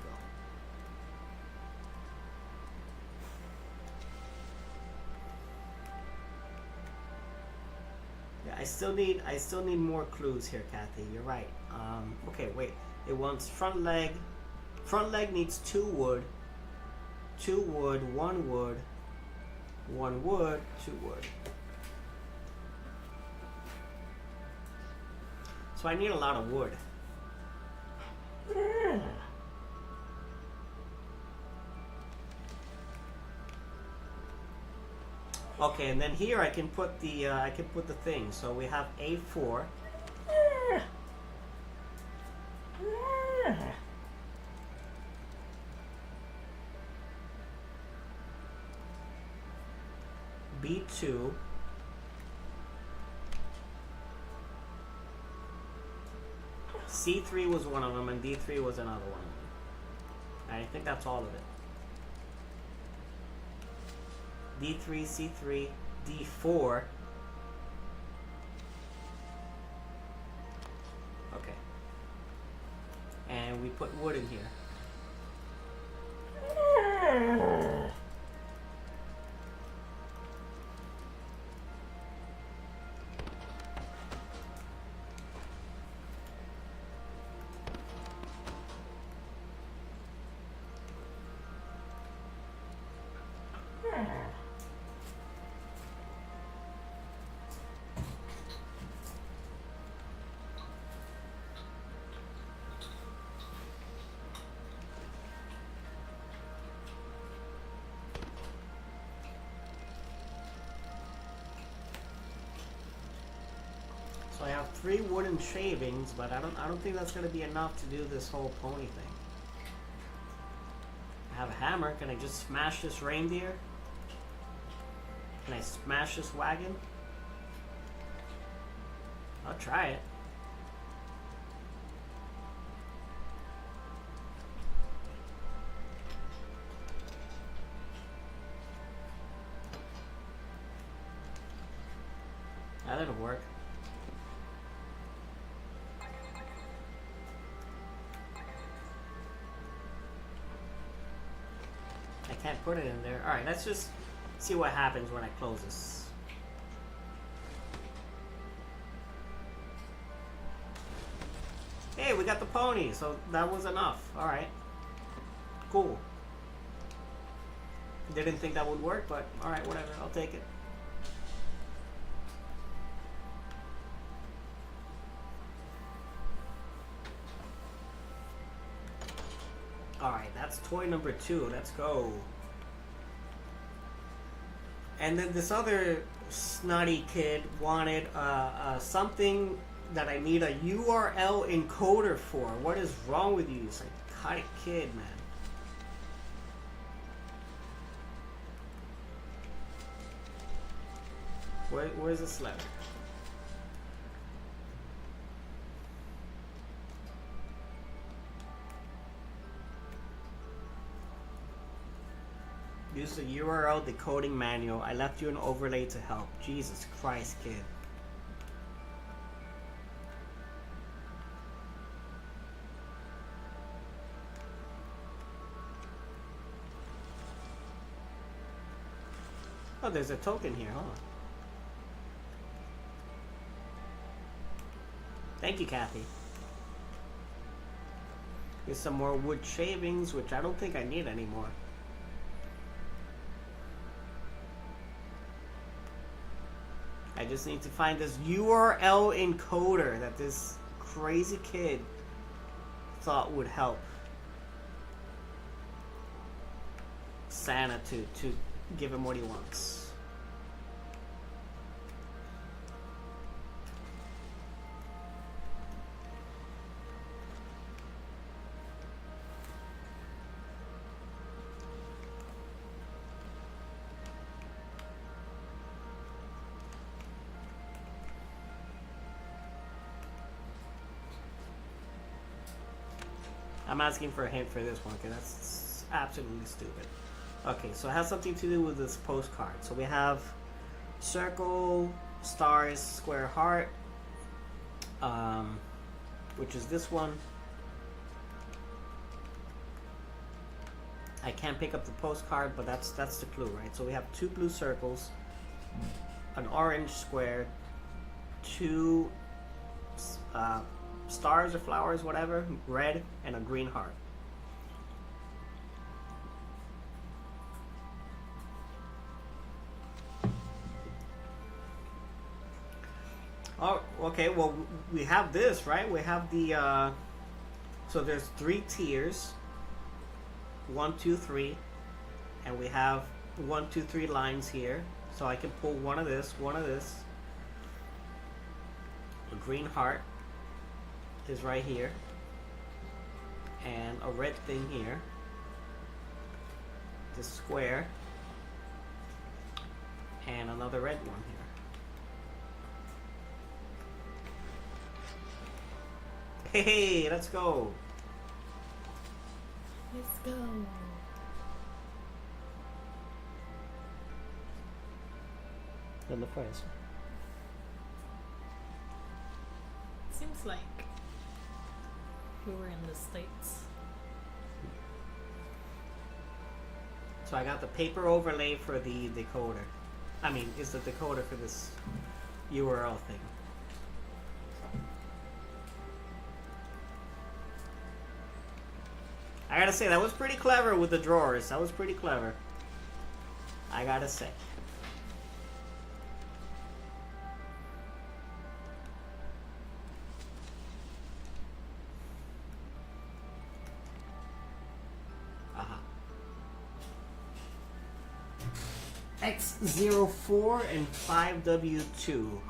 I still need more clues here, Kathy. You're right. Okay, wait. It wants front leg. Front leg needs 2 wood. 2 wood, 1 wood. 1 wood, 2 wood. So I need a lot of wood. Okay, and then here I can put the thing. So we have A4. B2. C3 was one of them, and D3 was another one of them. I think that's all of it. D3, C3, D4. Okay. And we put wood in here. So I have 3 wooden shavings, but I don't think that's gonna be enough to do this whole pony thing. I have a hammer. Can I just smash this reindeer? Can I smash this wagon? I'll try it. That didn't work. I can't put it in there. Alright, let's just see what happens when I close this. Hey, we got the pony, so that was enough. Alright. Cool. Didn't think that would work, but alright, whatever. I'll take it. Alright, that's toy number 2. Let's go. And then this other snotty kid wanted something that I need a URL encoder for. What is wrong with you, psychotic kid, man? Where's this letter? Use the URL decoding manual. I left you an overlay to help. Jesus Christ, kid. Oh, there's a token here, huh? Thank you, Kathy. Here's some more wood shavings, which I don't think I need anymore. I just need to find this URL encoder that this crazy kid thought would help Santa to give him what he wants. I'm asking for a hint for this one because that's absolutely stupid. Okay, so it has something to do with this postcard. So we have circle, stars, square, heart, which is this one. I can't pick up the postcard, but that's the clue, right? So we have 2 blue circles, an orange square, 2 stars or flowers, whatever, red, and a green heart. Oh, okay. Well, we have this, right? We have the. So there's 3 tiers. 1, 2, 3, and we have 1, 2, 3 lines here. So I can pull one of this, A green heart is right here, and a red thing here. This square, and another red one here. Hey, let's go. Let's go. ¿Dónde fue eso? Seems like we were in the States. So I got the paper overlay for the decoder. I mean, it's the decoder for this URL thing. I gotta say, that was pretty clever with the drawers. That was pretty clever. I gotta say. X04 and 5W2.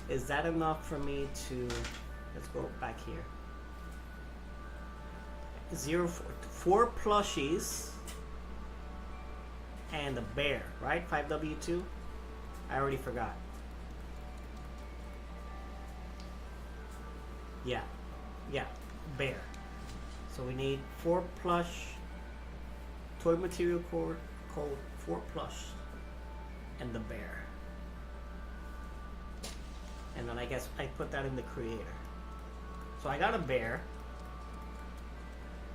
Is that enough for me to... Let's go back here. 4 plushies and a bear, right? 5W2? I already forgot. Yeah, bear. So we need 4 plush, toy material code 4 plush, and the bear. And then I guess I put that in the creator. So I got a bear.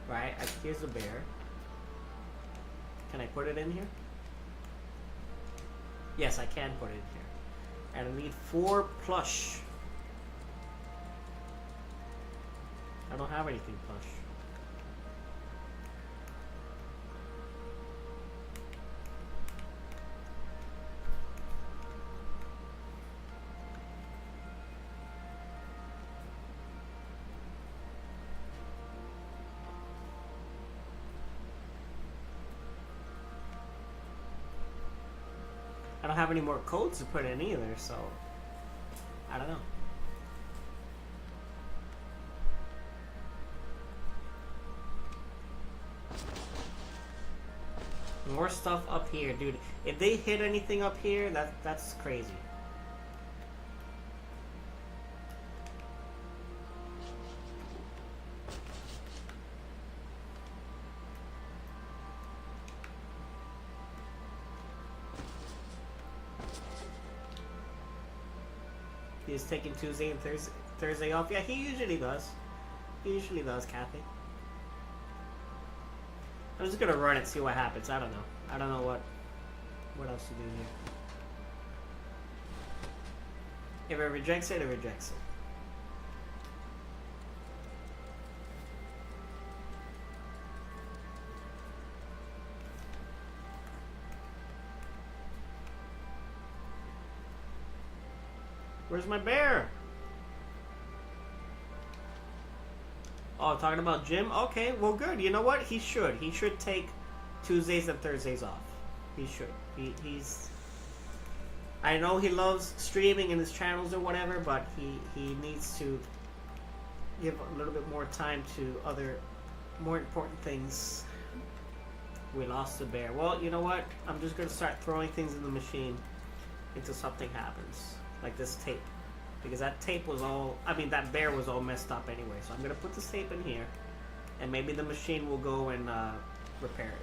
Right, here's the bear. Can I put it in here? Yes, I can put it in here. And I need 4 plush. I don't have anything plush. I don't have any more codes to put in either, so I don't know. More stuff up here, dude. If they hit anything up here, that's crazy. He's taking Tuesday and Thursday off. Yeah, he usually does. He usually does, Kathy. I'm just gonna run it, see what happens. I don't know. I don't know what else to do here. If it rejects it, it rejects it. Where's my bear? Oh, talking about Jim? Okay, well good. You know what? He should. He should take Tuesdays and Thursdays off. He should. He's... I know he loves streaming in his channels or whatever, but he needs to give a little bit more time to other more important things. We lost the bear. Well, you know what? I'm just going to start throwing things in the machine until something happens. Like this tape, because that tape was all, I mean that bear was all messed up anyway, so I'm gonna put this tape in here and maybe the machine will go and repair it.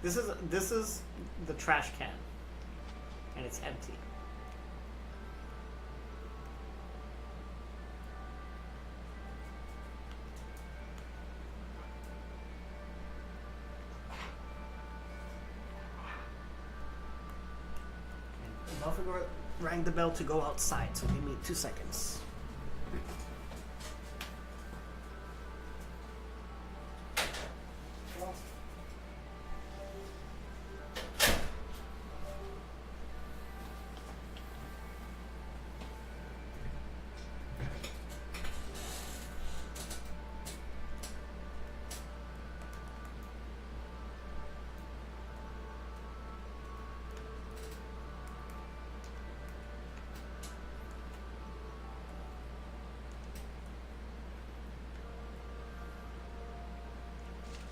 This is the trash can and it's empty. Belphegor rang the bell to go outside, so give me 2 seconds.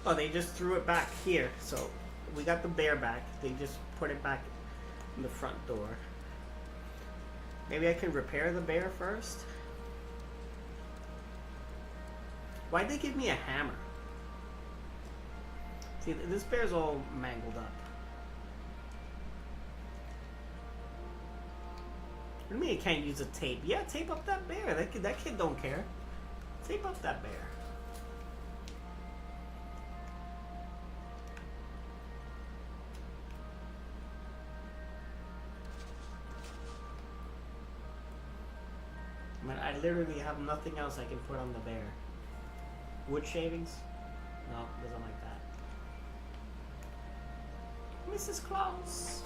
Oh, they just threw it back here. So we got the bear back. They just put it back in the front door. Maybe I can repair the bear first? Why'd they give me a hammer? See, this bear's all mangled up. What do you mean you can't use a tape? Yeah, tape up that bear. That kid don't care. Tape up that bear. I mean, I literally have nothing else I can put on the bear. Wood shavings? No, doesn't like that. Mrs. Claus.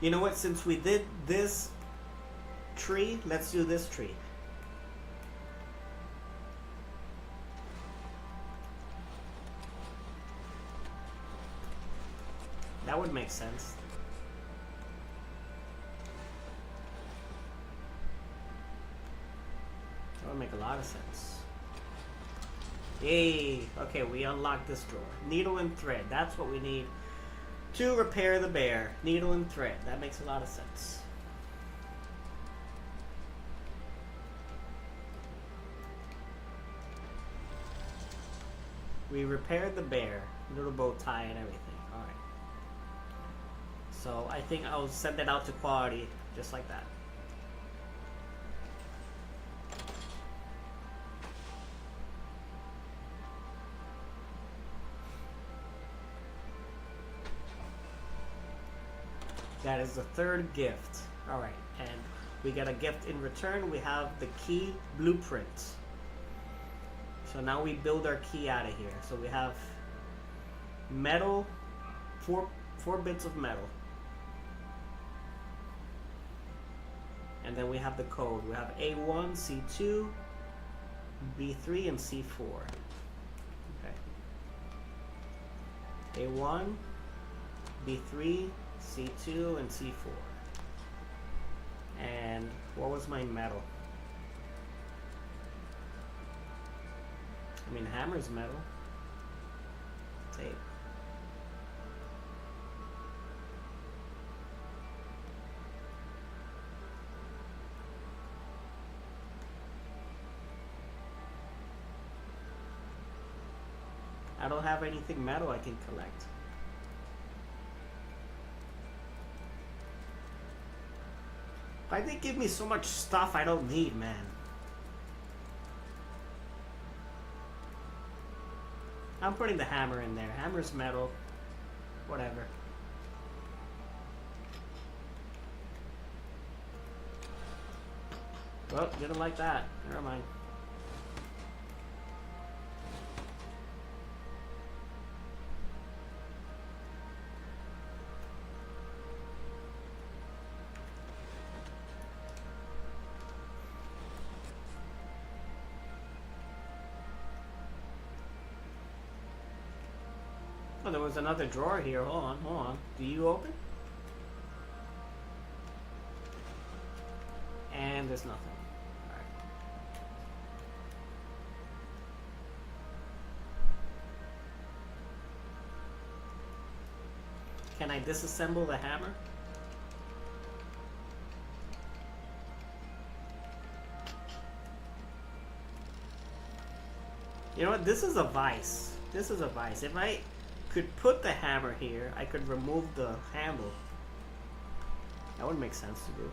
You know what? Since we did this tree, let's do this tree. That would make sense. That would make a lot of sense. Yay! Okay, we unlocked this drawer. Needle and thread. That's what we need to repair the bear. Needle and thread. That makes a lot of sense. We repaired the bear. Little bow tie and everything. Alright. So I think I'll send it out to quality just like that. That is the third gift. Alright, and we get a gift in return. We have the key blueprint. So now we build our key out of here. So we have metal, four bits of metal. And then we have the code. We have A1, C2, B3, and C4. Okay. A1, B3, C2, and C4. And what was my metal? I mean, hammer's metal. Tape. I don't have anything metal I can collect. Why'd they give me so much stuff I don't need, man? I'm putting the hammer in there. Hammer's metal. Whatever. Well, didn't like that. Never mind. Oh, there was another drawer here. Hold on, hold on. Do you open? And there's nothing. Alright. Can I disassemble the hammer? You know what? This is a vice. This is a vice. If I could put the hammer here, I could remove the handle. That would make sense to do.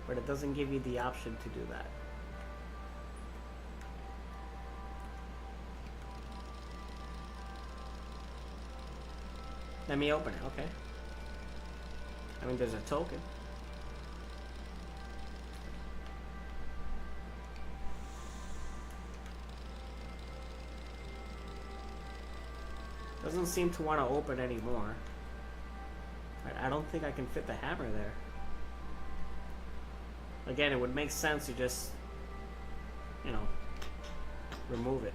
But it doesn't give you the option to do that. Let me open it, okay. I mean, there's a token. Doesn't seem to want to open anymore. I don't think I can fit the hammer there. Again, it would make sense to just, you know, remove it.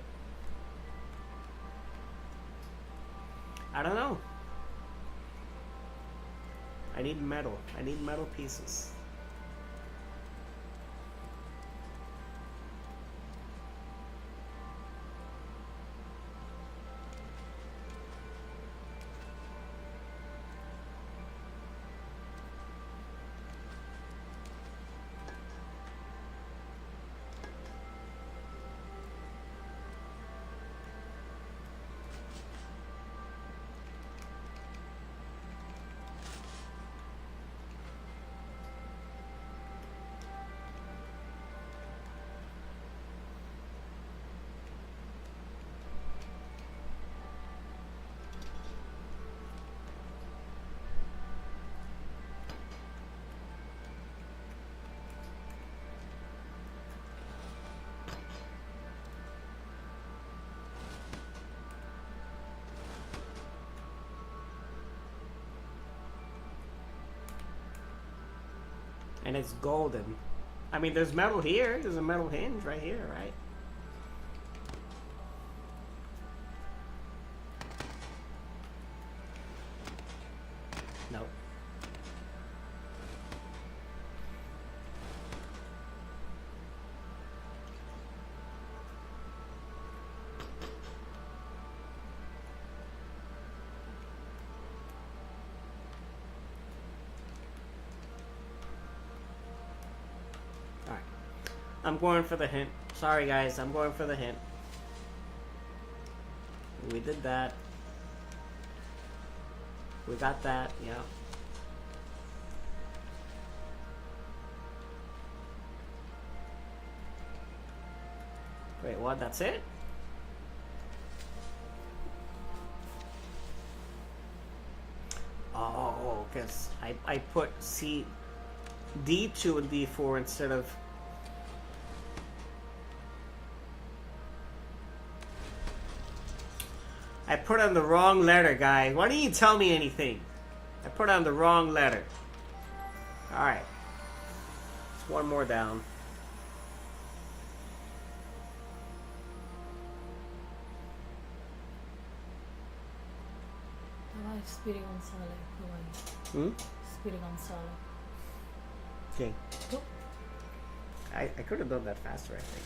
I don't know. I need metal. I need metal pieces. And it's golden. I mean, there's metal here. There's a metal hinge right here, right? Nope. I'm going for the hint. Sorry, guys. I'm going for the hint. We did that. We got that. Yeah. Wait, what? That's it? Oh, because I put D2 and D4 instead of... I put on the wrong letter, guys. Why didn't you tell me anything? I put on the wrong letter. Alright. Just one more down. I like Spiri Gonzalez. Hmm? Spiri Gonzalez. Okay. Oh. I could have done that faster, I think.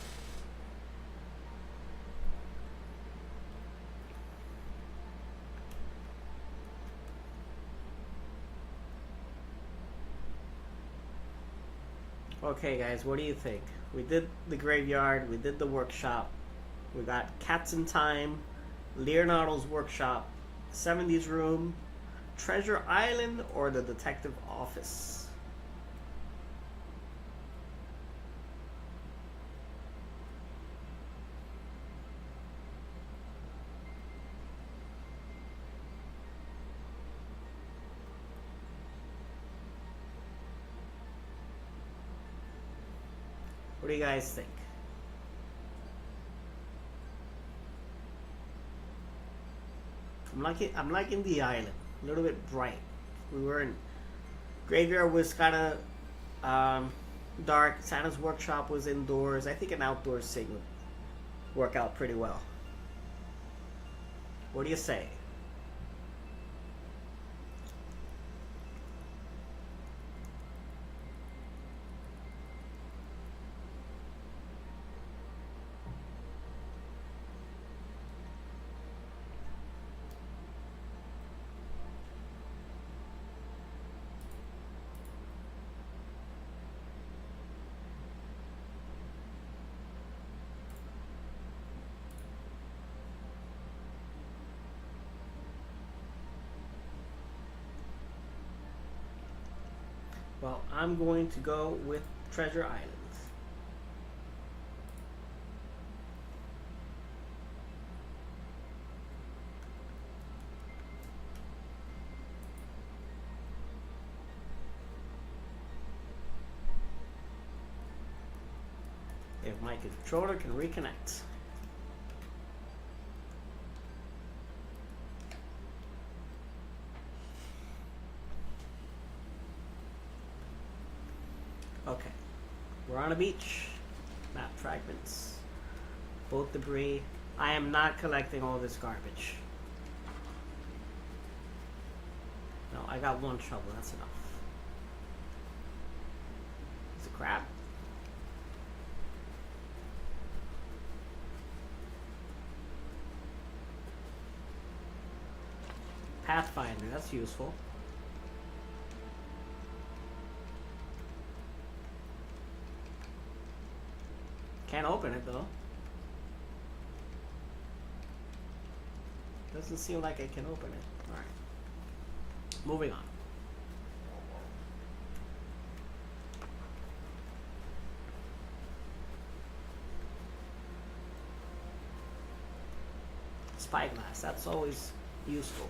Okay, guys, what do you think? We did the graveyard, we did the workshop, we got Cats in Time, Leonardo's workshop, 70s room, Treasure Island, or the detective office? What do you guys think? I'm liking the island. A little bit bright. We were in graveyard was kind of dark. Santa's workshop was indoors. I think an outdoor scene would work out pretty well. What do you say? Well, I'm going to go with Treasure Island. if my controller can reconnect. Okay, we're on a beach. Map fragments, boat debris. I am not collecting all this garbage. No, I got one shovel, that's enough. It's a crab. Pathfinder, that's useful. Can't open it though. Doesn't seem like I can open it. Alright. Moving on. Spyglass, that's always useful.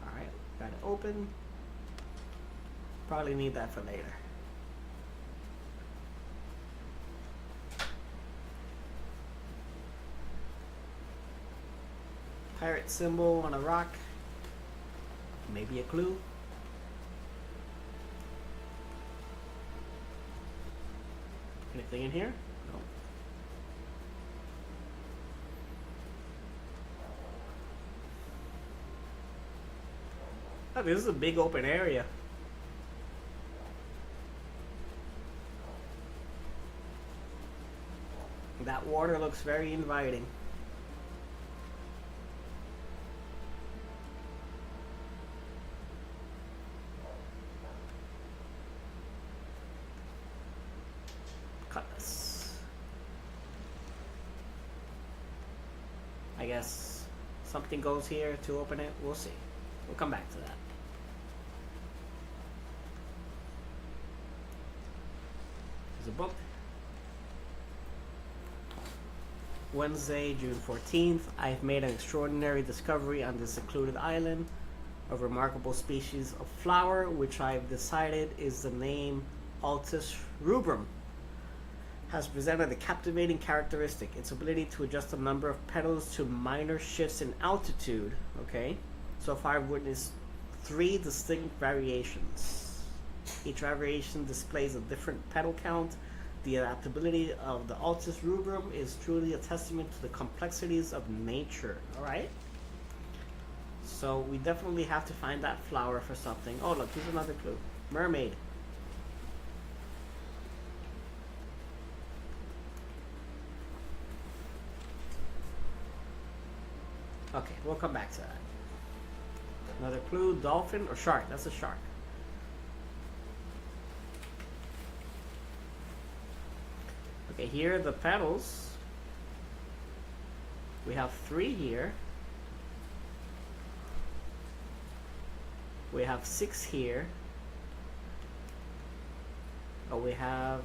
Alright, got it open. Probably need that for later. Pirate symbol on a rock. Maybe a clue. Anything in here? No. Oh, this is a big open area. That water looks very inviting. Cutlass. I guess something goes here to open it. We'll see. We'll come back to that. There's a book. Wednesday, June 14th. I've made an extraordinary discovery on this secluded island. A remarkable species of flower, which I've decided is the name Altus rubrum. Has presented a captivating characteristic, its ability to adjust the number of petals to minor shifts in altitude. Okay, so far I've witnessed 3 distinct variations. Each variation displays a different petal count. The adaptability of the Altus rubrum is truly a testament to the complexities of nature. Alright? So we definitely have to find that flower for something. Oh look, here's another clue. Mermaid. Okay, we'll come back to that. Another clue, dolphin or shark. That's a shark. Okay, here are the petals. We have 3 here. We have 6 here. Oh, we have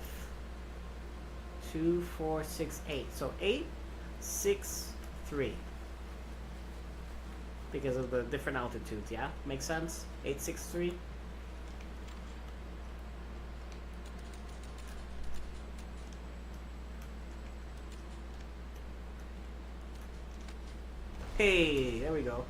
2, 4, 6, 8. So 8, 6, 3. Because of the different altitudes, yeah? Makes sense? 8, 6, 3. Hey, there we go.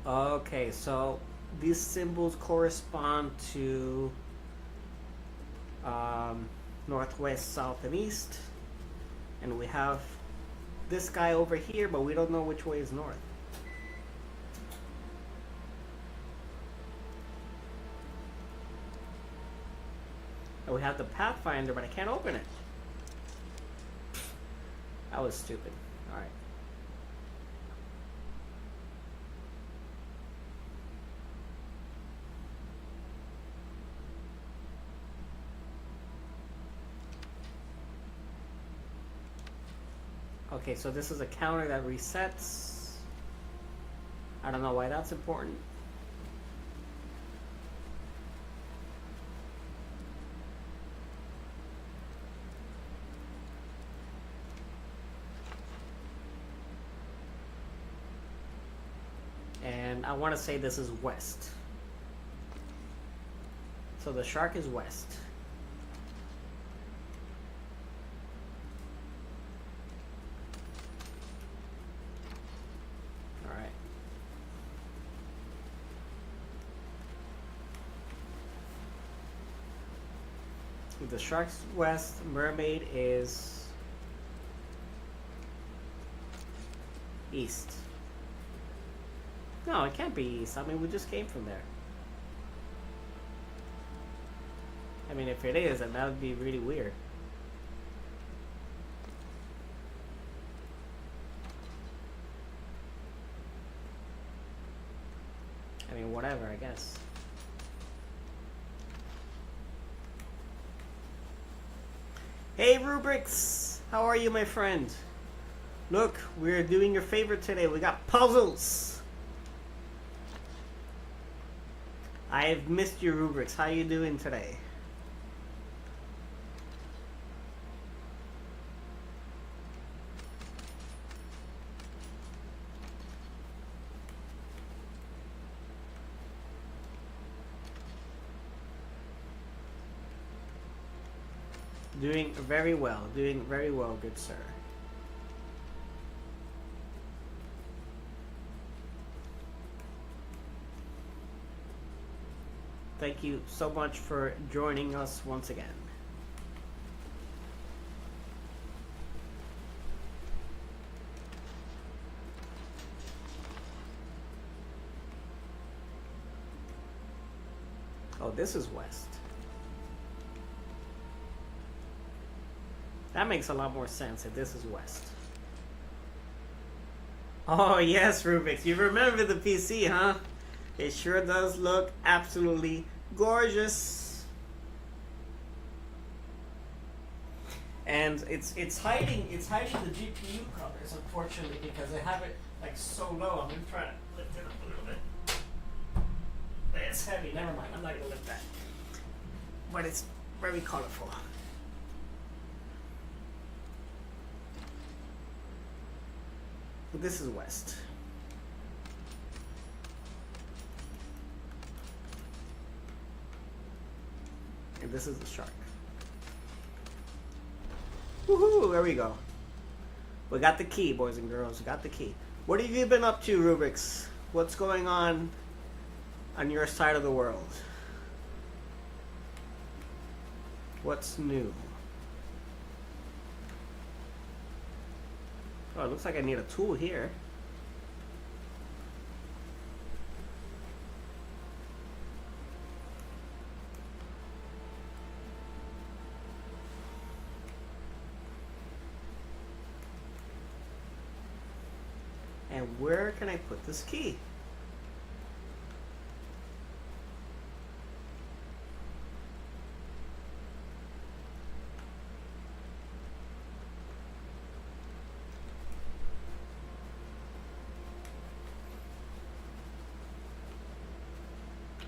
Okay, so these symbols correspond to northwest, south, and east. And we have this guy over here, but we don't know which way is north. And we have the Pathfinder, but I can't open it. That was stupid. Alright. Okay, so this is a counter that resets. I don't know why that's important. And I want to say this is west. So the shark is west. Alright. The shark's west, mermaid is east. No, it can't be east. I mean, we just came from there. I mean, if it is, then that would be really weird. I mean, whatever, I guess. Hey, Rubrics! How are you, my friend? Look, we're doing your favorite today. We got puzzles! I've missed you, Rubrics. How you doing today? Doing very well, good sir. Thank you so much for joining us once again. Oh, this is west. That makes a lot more sense if this is west. Oh yes, Rubik's. You remember the PC, huh? It sure does look absolutely gorgeous. And it's hiding the GPU colors, unfortunately, because I have it like so low. I'm gonna try to lift it up a little bit. It's heavy, never mind, I'm not gonna lift that. But it's very colorful. This is west. And this is the shark. Woohoo! There we go. We got the key, boys and girls. We got the key. What have you been up to, Rubik's? What's going on your side of the world? What's new? Oh, it looks like I need a tool here. And where can I put this key?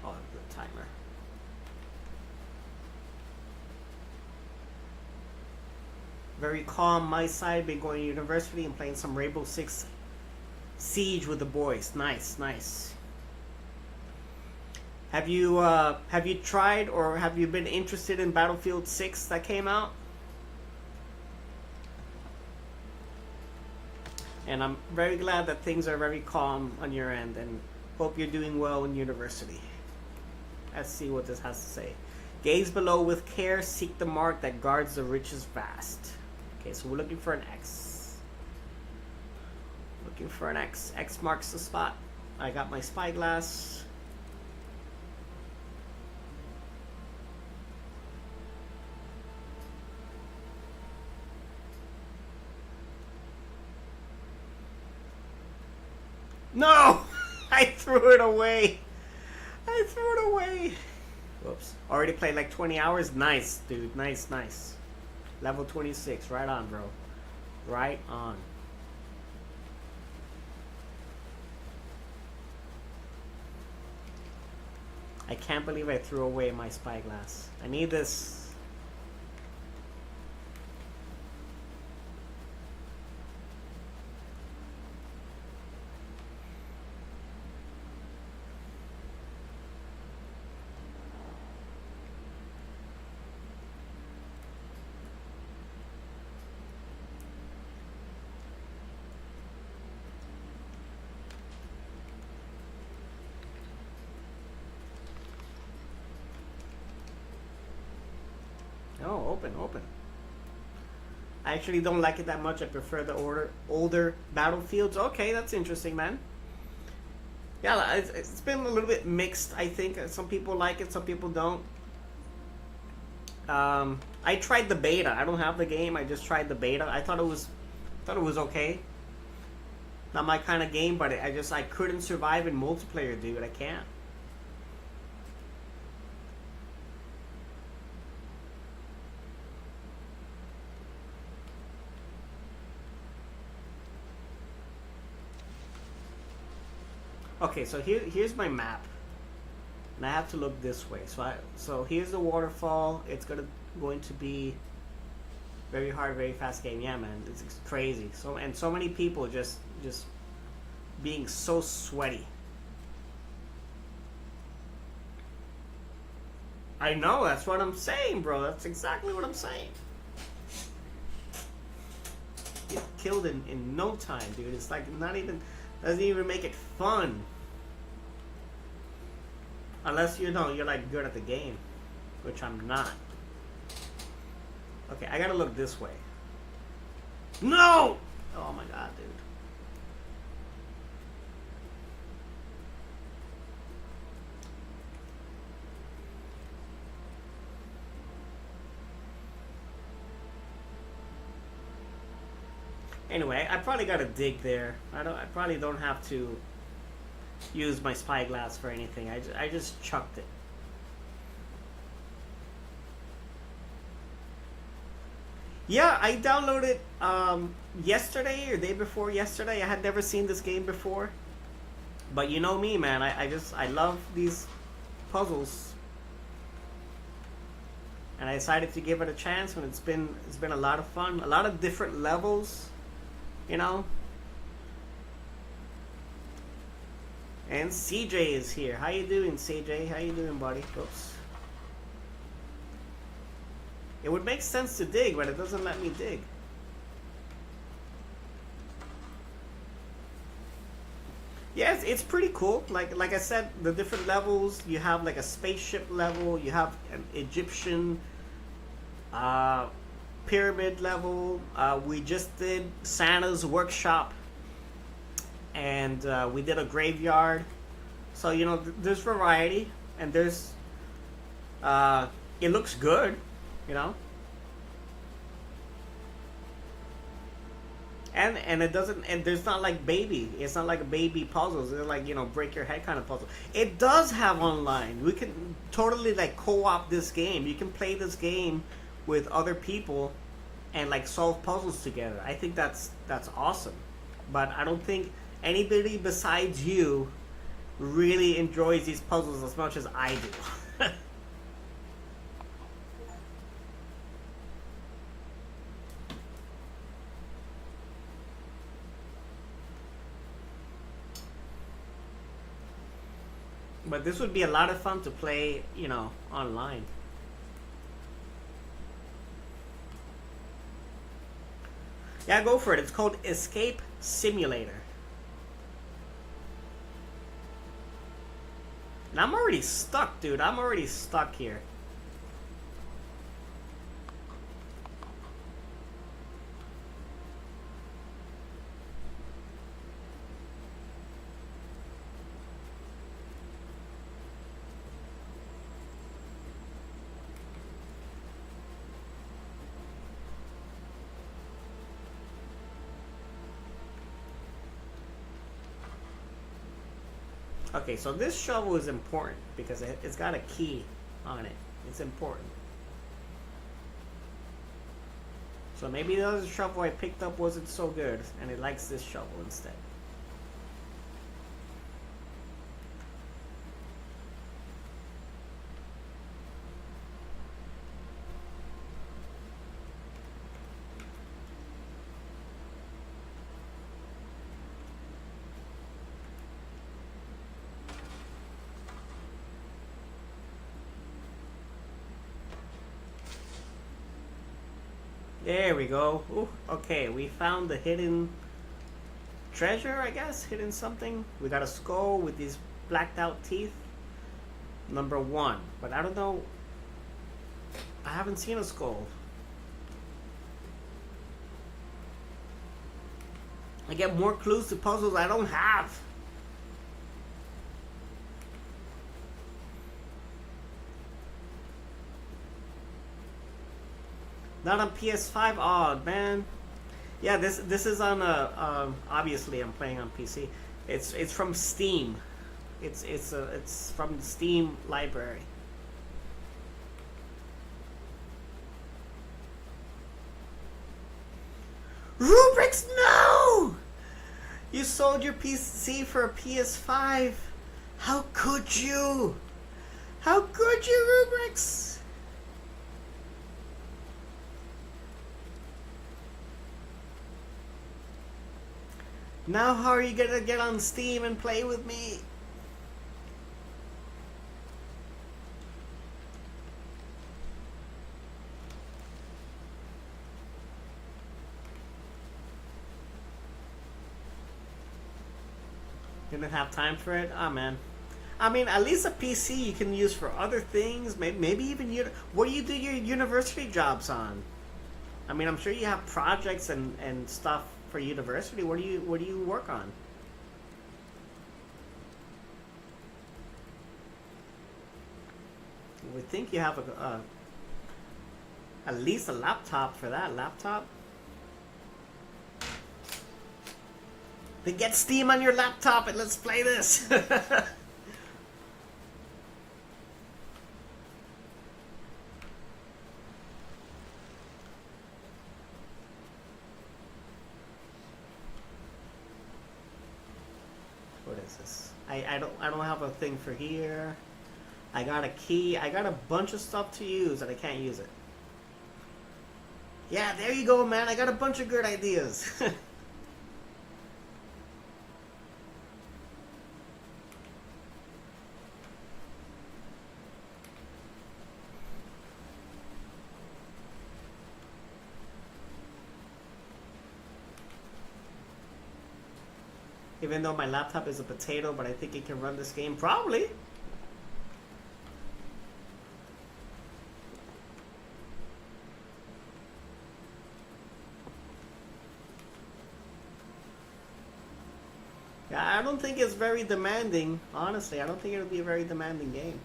Oh, the timer. Very calm my side, been going to university and playing some Rainbow Six Siege with the boys. Nice, nice. Have you tried or have you been interested in Battlefield 6 that came out? And I'm very glad that things are very calm on your end, and hope you're doing well in university. Let's see what this has to say. Gaze below with care, seek the mark that guards the riches vast. Okay, so we're looking for an X. Looking for an X. X marks the spot. I got my spyglass. No! I threw it away. I threw it away. Whoops. Already played like 20 hours? Nice, dude. Nice, nice. Level 26. Right on, bro. Right on. I can't believe I threw away my spyglass. I need this. Oh, open. I actually don't like it that much. I prefer the older battlefields. Okay, that's interesting, man. Yeah, it's been a little bit mixed, I think. Some people like it, some people don't. I tried the beta. I don't have the game. I just tried the beta. I thought it was okay. Not my kind of game, but I couldn't survive in multiplayer, dude. I can't. Okay, so here's my map, and I have to look this way. So here's the waterfall. It's going to be very hard, very fast game. Yeah, man, it's crazy. So many people just being so sweaty. I know, that's what I'm saying, bro. That's exactly what I'm saying. Get killed in no time, dude. It's like doesn't even make it fun. Unless you're like good at the game, which I'm not. Okay, I gotta look this way. No! Oh my god, dude. Anyway, I probably gotta dig there. I probably don't have to use my spyglass for anything. I just chucked it. Yeah, I downloaded yesterday or day before yesterday. I had never seen this game before, but you know me, man. I love these puzzles, and I decided to give it a chance. And it's been a lot of fun. A lot of different levels, you know. And CJ is here. How you doing, CJ? How you doing, buddy? Oops. It would make sense to dig, but it doesn't let me dig. Yeah, it's pretty cool. Like I said, the different levels. You have like a spaceship level. You have an Egyptian pyramid level. We just did Santa's workshop, and we did a graveyard. So you know, there's variety, and there's it looks good, you know. And it doesn't, and there's not like it's not like a baby puzzles. They're like, you know, break your head kind of puzzle. It does have online. We can totally like co-op this game. You can play this game with other people and like solve puzzles together. I think that's awesome. But I don't think anybody besides you really enjoys these puzzles as much as I do. But this would be a lot of fun to play, you know, online. Yeah, go for it. It's called Escape Simulator. And I'm already stuck, dude. I'm already stuck here. Okay, so this shovel is important because it's got a key on it. It's important. So maybe the other shovel I picked up wasn't so good, and it likes this shovel instead. There we go. Ooh, okay, we found the hidden treasure, I guess. Hidden something. We got a skull with these blacked out teeth. Number 1. But I don't know. I haven't seen a scold. I get more clues to puzzles I don't have. Not on PS5. Oh man. Yeah, this is on a. Obviously, I'm playing on PC. It's from Steam. It's from the Steam library. Rubrics, no! You sold your PC for a PS5. How could you? How could you, Rubrics? Now how are you gonna get on Steam and play with me? Didn't have time for it? Oh man. I mean, at least a PC you can use for other things. Maybe even what do you do your university jobs on? I mean, I'm sure you have projects and stuff for university. What do you work on? We think you have at least a laptop for that. Laptop? Then get Steam on your laptop and let's play this. What is this? I don't have a thing for here. I got a key. I got a bunch of stuff to use and I can't use it. Yeah, there you go, man. I got a bunch of good ideas. Even though my laptop is a potato, but I think it can run this game. Probably. Yeah, I don't think it's very demanding. Honestly, I don't think it'll be a very demanding game.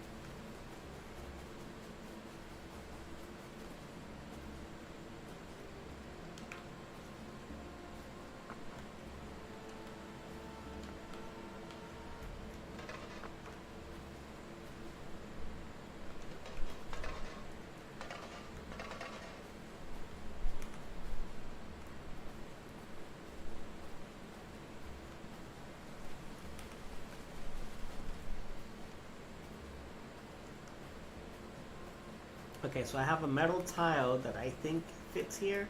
Okay, so I have a metal tile that I think fits here.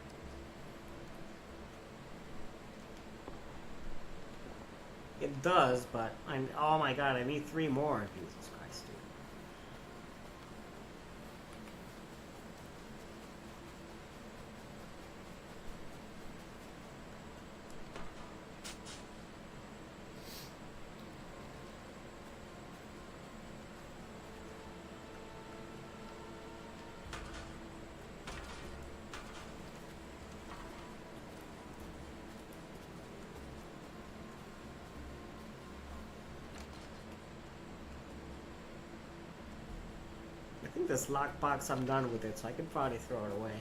It does, but oh my god, I need 3 more. Jesus Christ, dude. I think this lockbox, I'm done with it, so I can probably throw it away.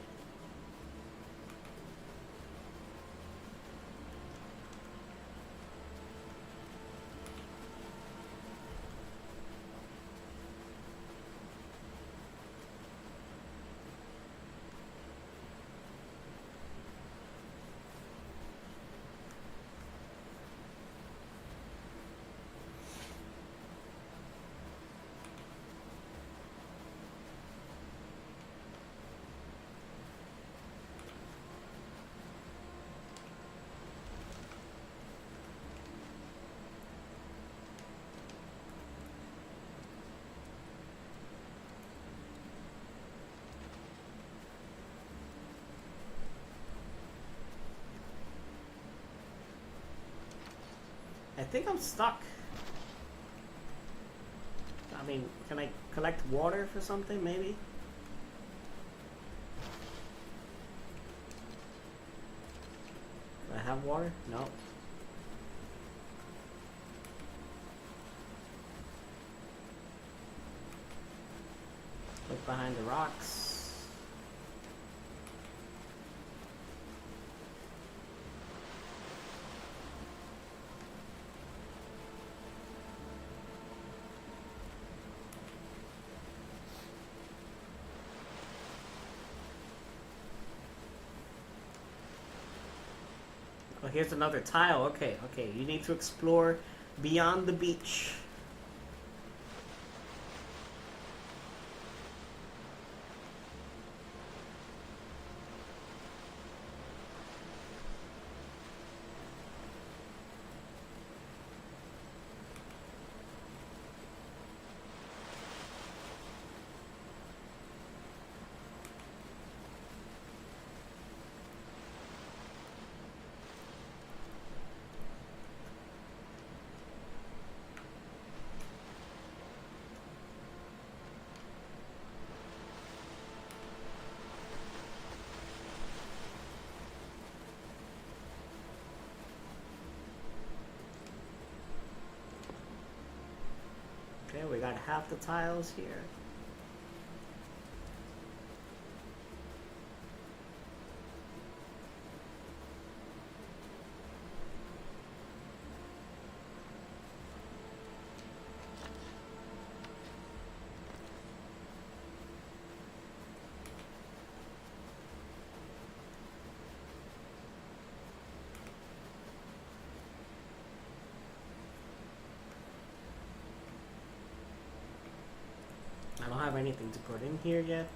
I think I'm stuck. I mean, can I collect water for something, maybe? have water? No. Look behind the rocks. Oh, here's another tile. Okay, okay. You need to explore beyond the beach. Okay, we got half the tiles here. I don't have anything to put in here yet.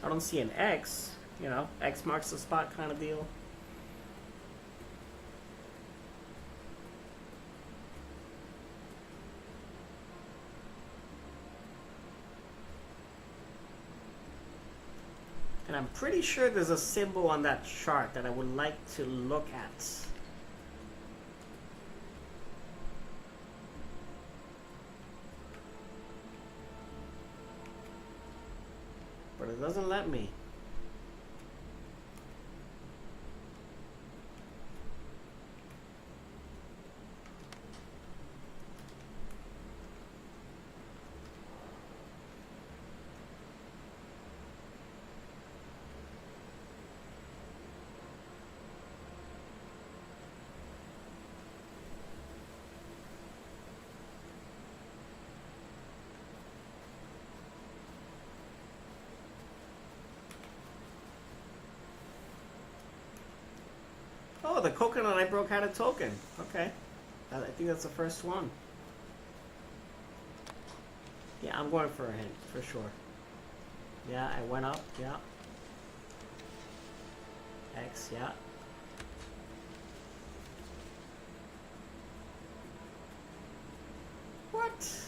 I don't see an X, you know, X marks the spot kind of deal. And I'm pretty sure there's a symbol on that chart that I would like to look at. But it doesn't let me. Oh, the coconut I broke had a token. Okay. I think that's the first one. Yeah, I'm going for a hint, for sure. Yeah, I went up, yeah. X, yeah. What?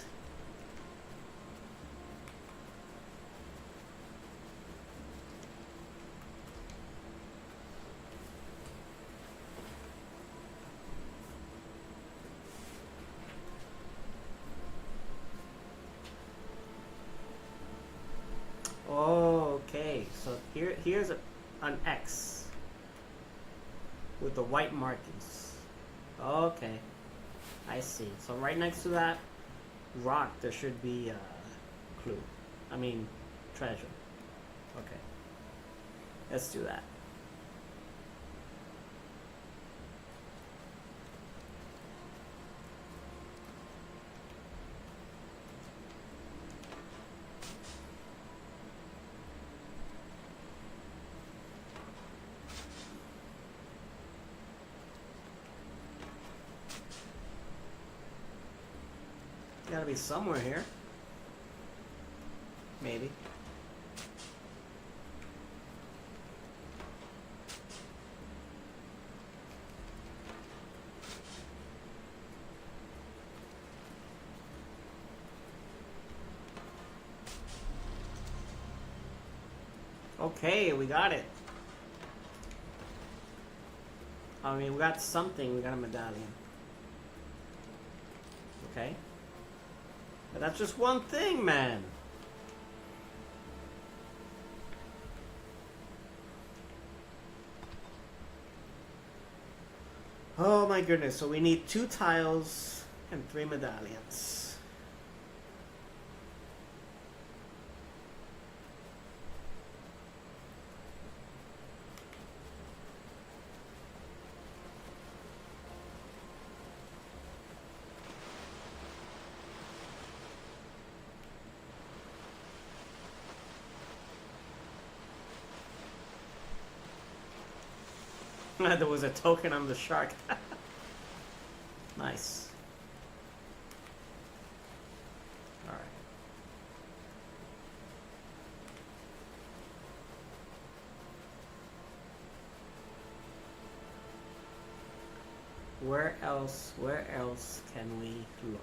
Okay, so here's an X with the white markings. Okay, I see. So right next to that rock, there should be a clue. I mean, treasure. Okay, let's do that. Gotta be somewhere here. Maybe. Okay, we got it. I mean, we got something. We got a medallion. Okay. But that's just one thing, man. Oh my goodness. So we need 2 tiles and 3 medallions. There was a token on the shark. Nice. Alright. Where else can we look?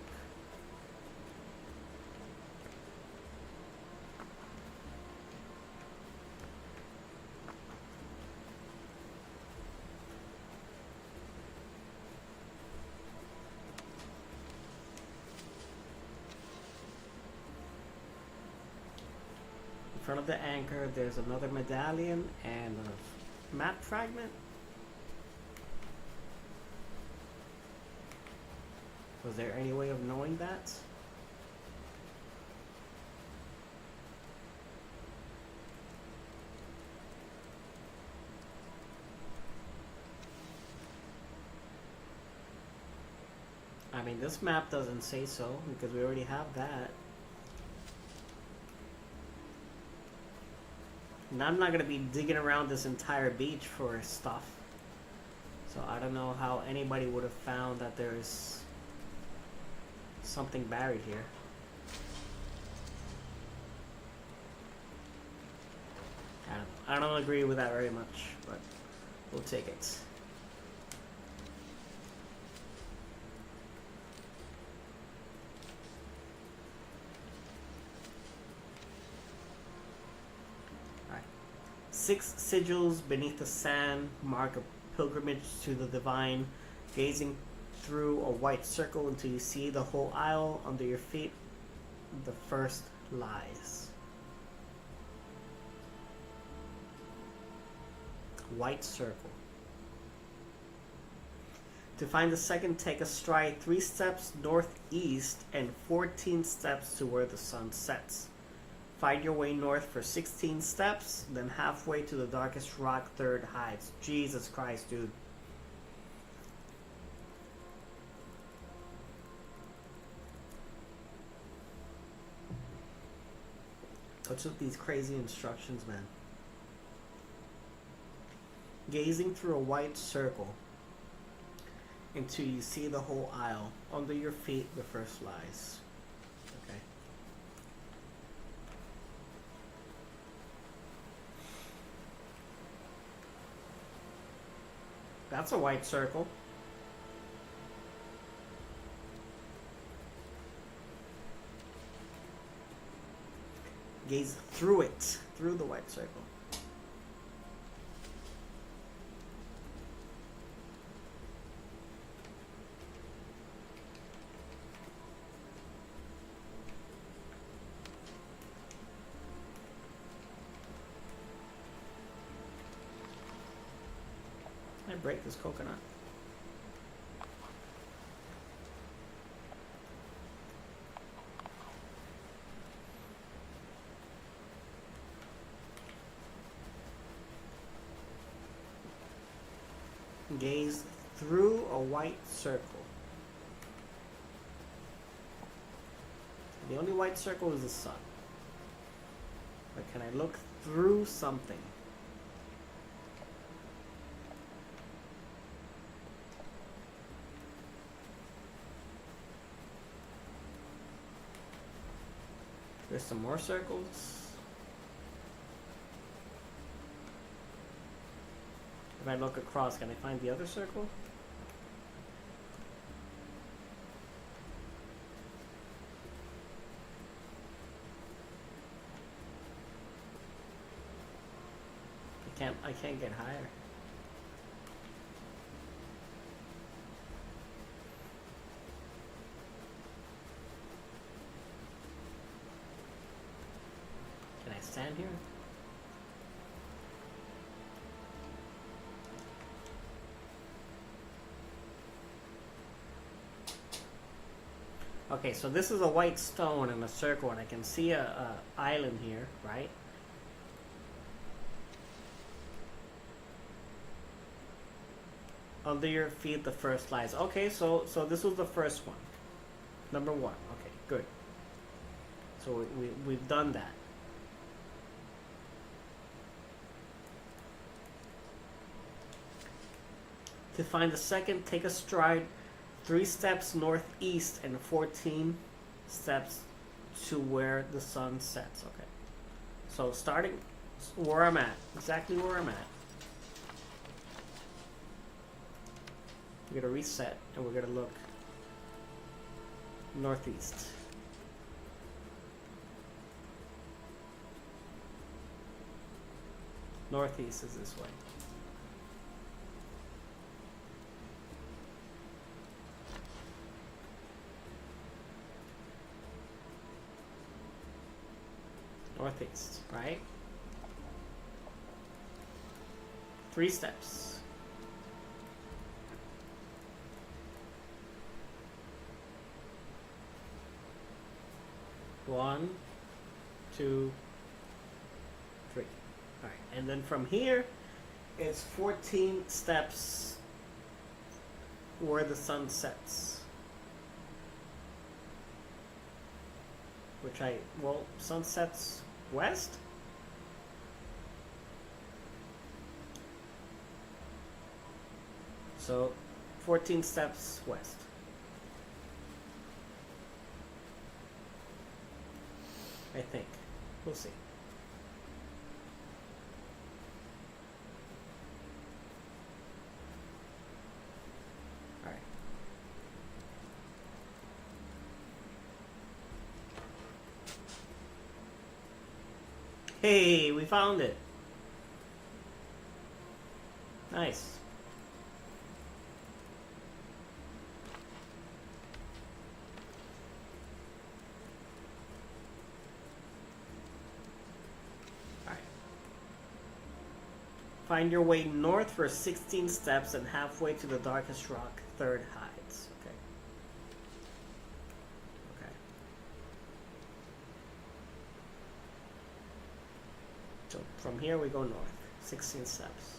In front of the anchor, there's another medallion and a map fragment. Was there any way of knowing that? I mean, this map doesn't say so because we already have that. And I'm not going to be digging around this entire beach for stuff. So I don't know how anybody would have found that there's something buried here. I don't agree with that very much, but we'll take it. Alright. 6 sigils beneath the sand mark a pilgrimage to the divine, gazing through a white circle until you see the whole isle under your feet. The first lies. White circle. To find the second, take a stride 3 steps northeast and 14 steps to where the sun sets. Find your way north for 16 steps, then halfway to the darkest rock third hides. Jesus Christ, dude. What's with these crazy instructions, man? Gazing through a white circle until you see the whole isle. Under your feet, the first lies. Okay. That's a white circle. Gaze through it, through the white circle. I break this coconut. Gaze through a white circle. The only white circle is the sun. But can I look through something? There's some more circles. If I look across, can I find the other circle? can't get higher. Can I stand here? Okay, so this is a white stone in a circle, and I can see a island here, right? Under your feet, the first lies. Okay, so this was the first one, number 1. Okay, good. So we've done that. To find the second, take a stride 3 steps northeast and 14 steps to where the sun sets. Okay. So starting where I'm at, exactly where I'm at. We're gonna reset and we're gonna look northeast. Northeast is this way. Northeast, right? 3 steps. One, 2, 3. All right, and then from here, it's 14 steps where the sun sets. Which sun sets west? So 14 steps west. I think. We'll see. Alright. Hey, we found it. Nice. Find your way north for 16 steps and halfway to the darkest rock, third hides. Okay. Okay. So from here we go north, 16 steps.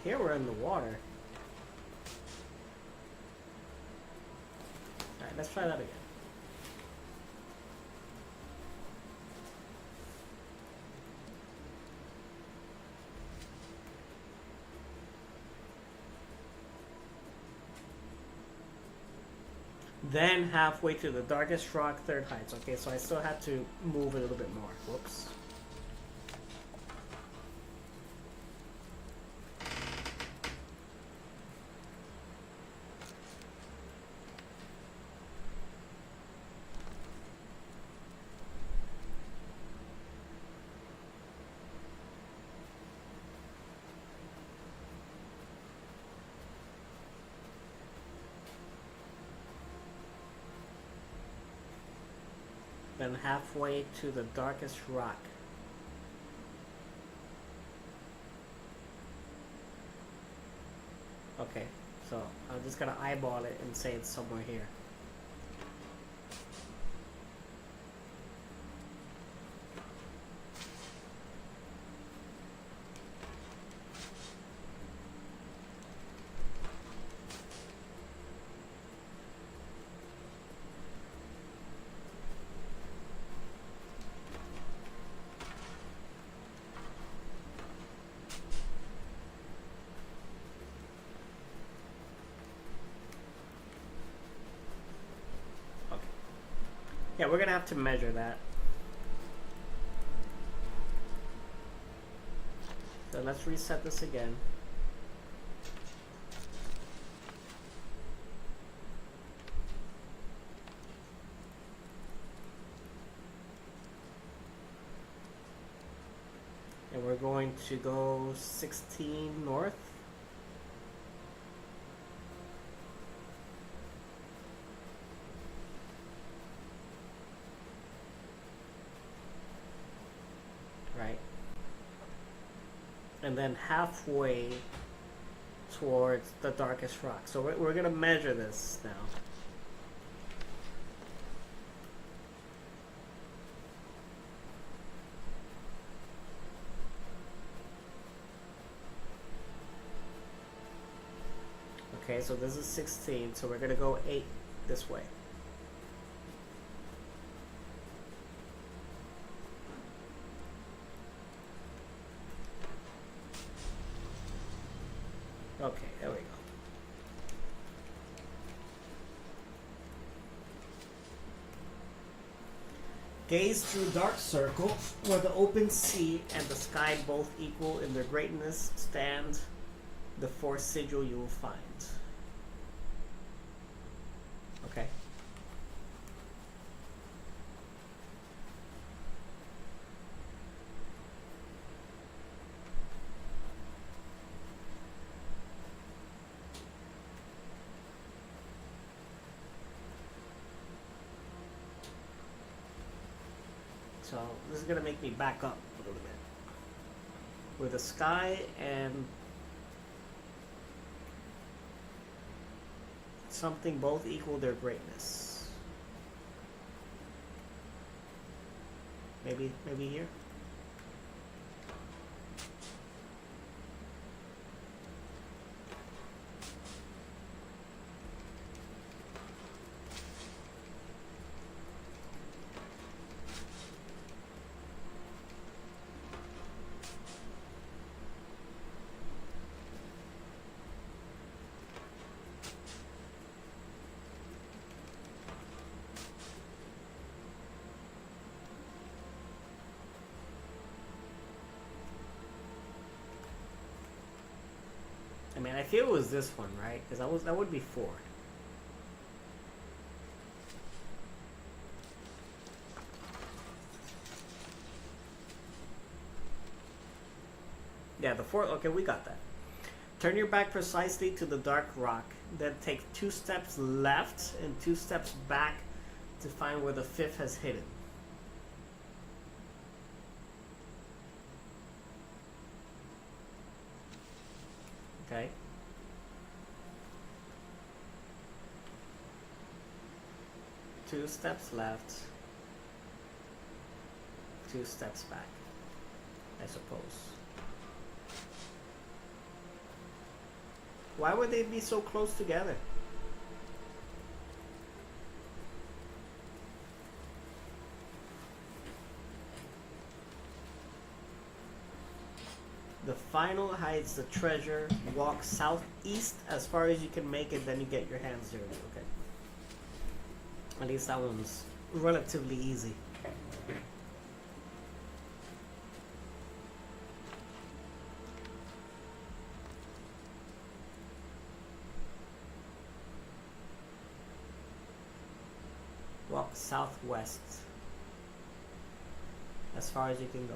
Here we're in the water. Alright, let's try that again. Then halfway to the darkest rock, third heights. Okay, so I still have to move a little bit more. Whoops. Then halfway to the darkest rock. Okay, so I'm just gonna eyeball it and say it's somewhere here. Yeah, we're gonna have to measure that. So let's reset this again. And we're going to go 16 north. Right. And then halfway towards the darkest rock. So we're going to measure this now. Okay, so this is 16, so we're going to go 8 this way. Okay, there we go. Gaze through dark circle, where the open sea and the sky both equal in their greatness stand the fourth sigil you will find. Okay. So this is gonna make me back up a little bit. With the sky and something both equal their greatness. Maybe here? I mean, I feel it was this one, right? Because that would be 4. Yeah, the 4. Okay, we got that. Turn your back precisely to the dark rock. Then take 2 steps left and 2 steps back to find where the 5th has hidden. Okay. Two steps left. 2 steps back, I suppose. Why would they be so close together? The final hides the treasure. Walk southeast as far as you can make it, then you get your hands dirty. Okay. At least that one's relatively easy. Walk southwest as far as you can go.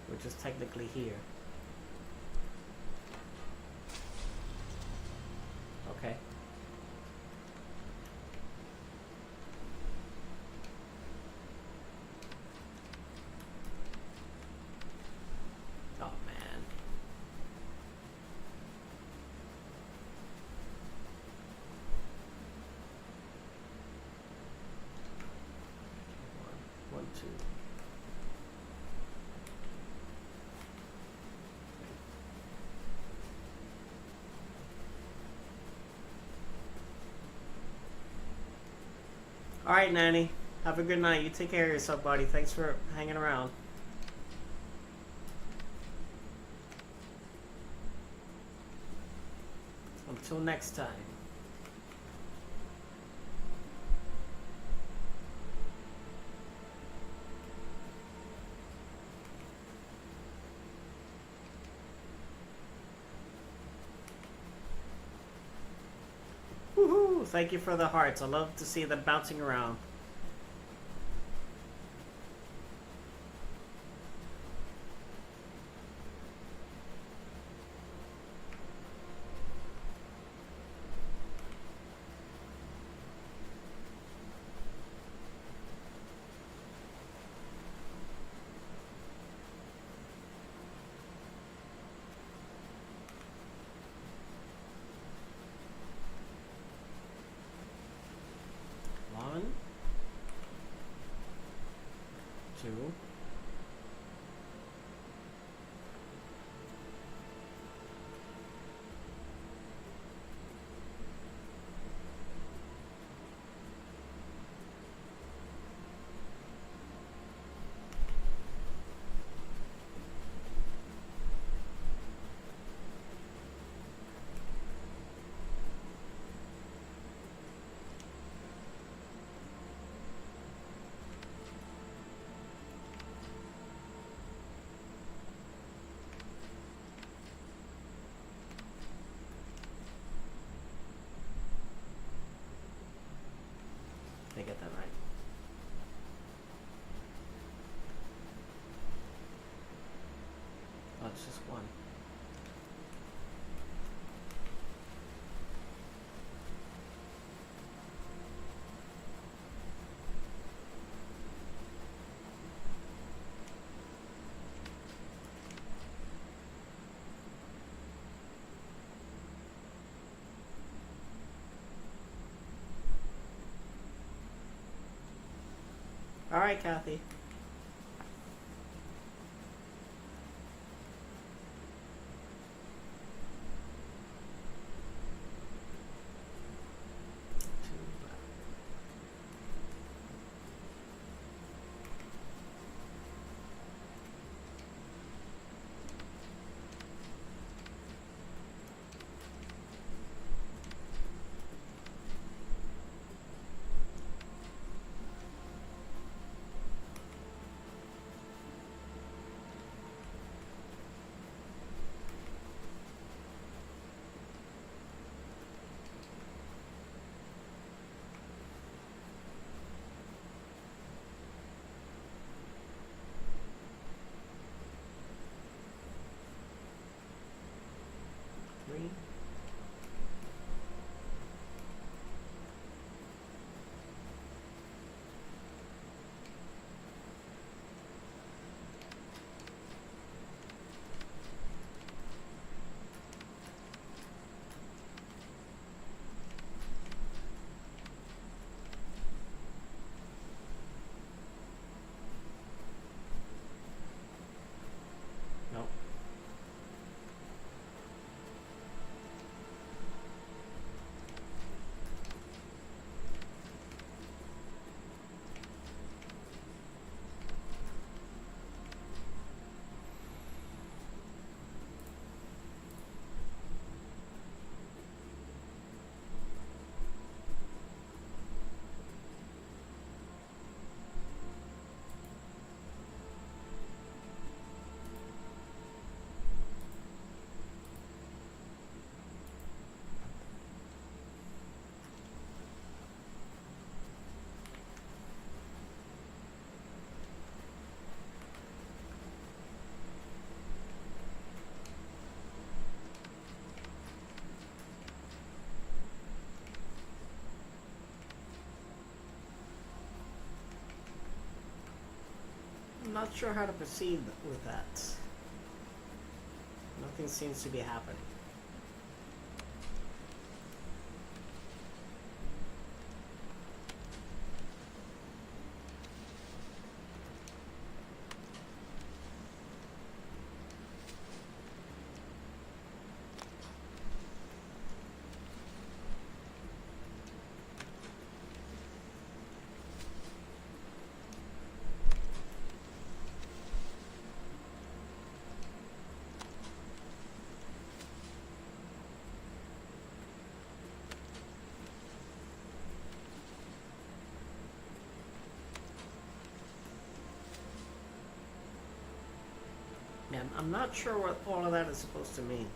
Which is technically here. Okay. Oh man. One, 2. Alright, Nanny. Have a good night. You take care of yourself, buddy. Thanks for hanging around. I'm Till next time. Woohoo! Thank you for the hearts. I love to see them bouncing around. One, two, I get that right. Oh, it's just one. All right, Kathy. Three. Nope. I'm not sure how to proceed with that. Nothing seems to be happening. And I'm not sure what all of that is supposed to mean.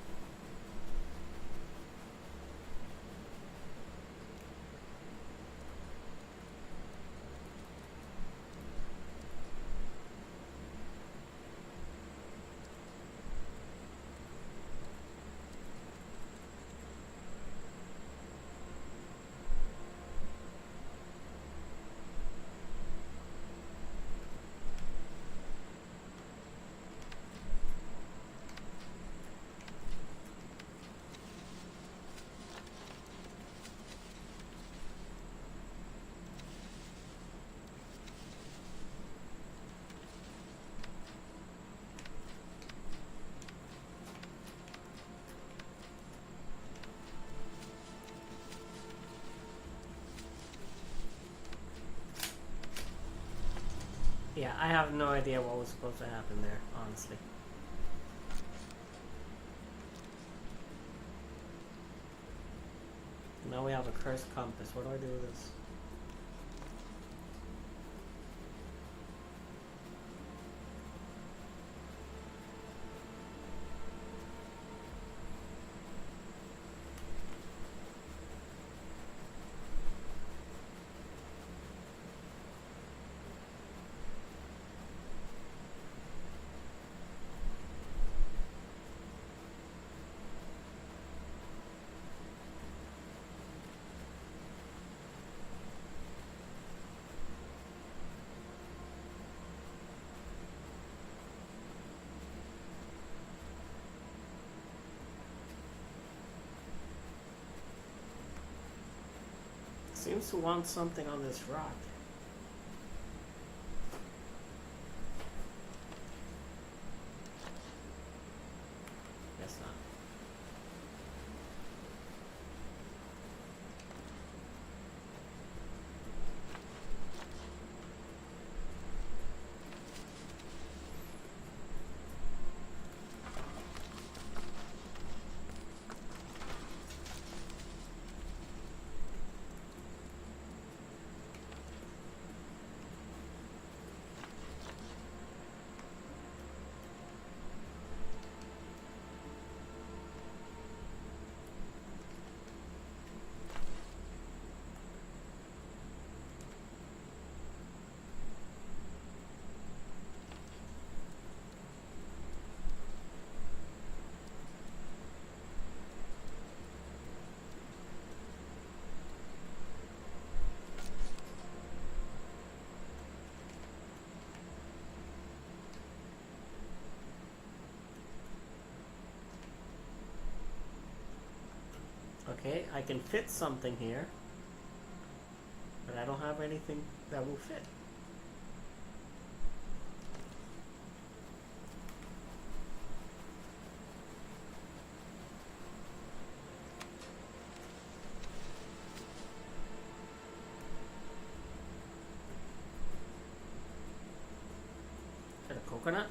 Yeah, I have no idea what was supposed to happen there, honestly. Now we have a cursed compass. What do I do with this? Seems to want something on this rock. Guess not. Okay, I can fit something here, but I don't have anything that will fit. Is that a coconut?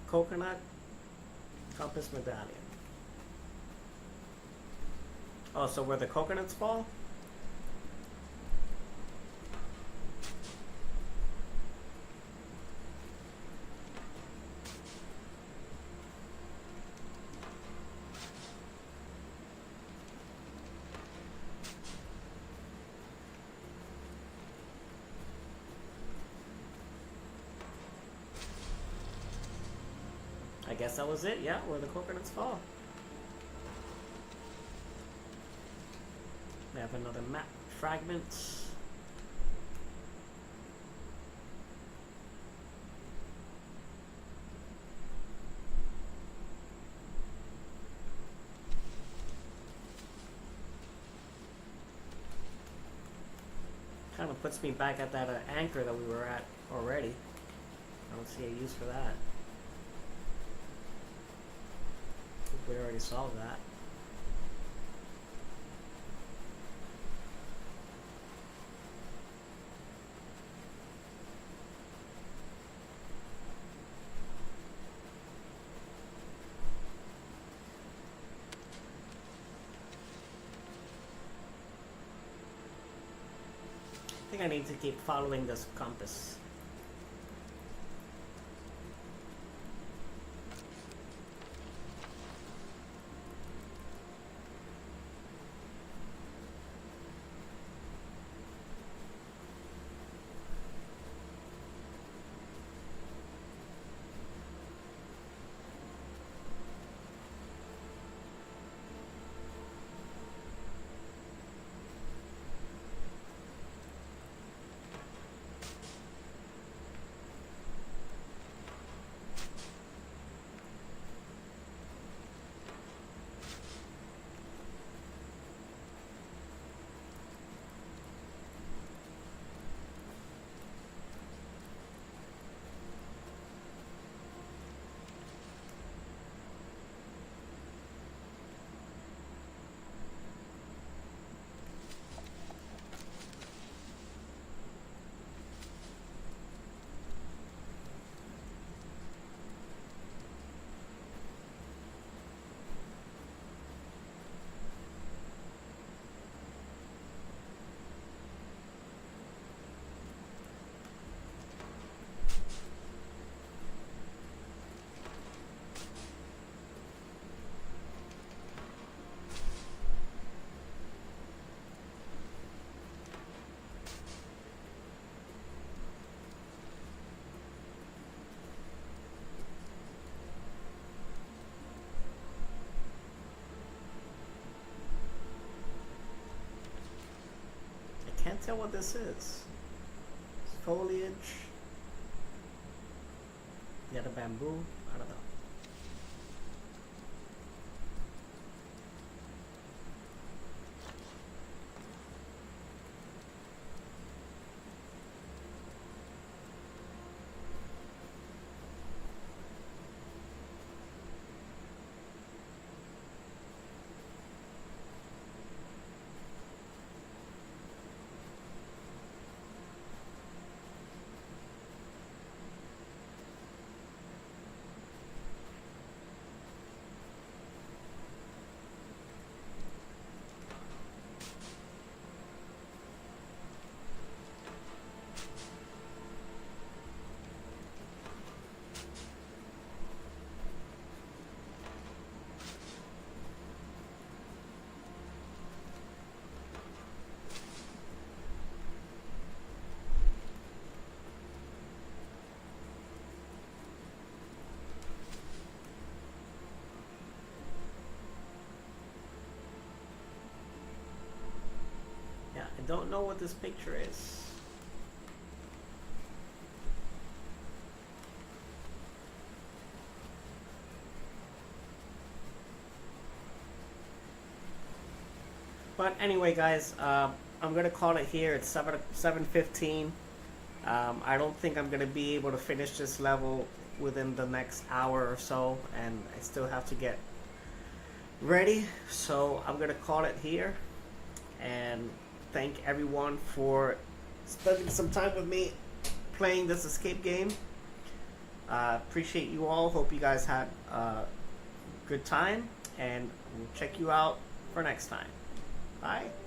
Coconut compass medallion. Oh, so where the coconuts fall? I guess that was it, yeah, where the coconuts fall. We have another map fragment. Kind of puts me back at that anchor that we were at already. I don't see a use for that. I think we already solved that. I think I need to keep following this compass. Can't tell what this is. It's foliage. The other bamboo. I don't know. I don't know what this picture is. But anyway, guys, I'm gonna call it here. It's 7:15. I don't think I'm gonna be able to finish this level within the next hour or so, and I still have to get ready. So I'm gonna call it here, and thank everyone for spending some time with me playing this escape game. Appreciate you all. Hope you guys had a good time, and we'll check you out for next time. Bye.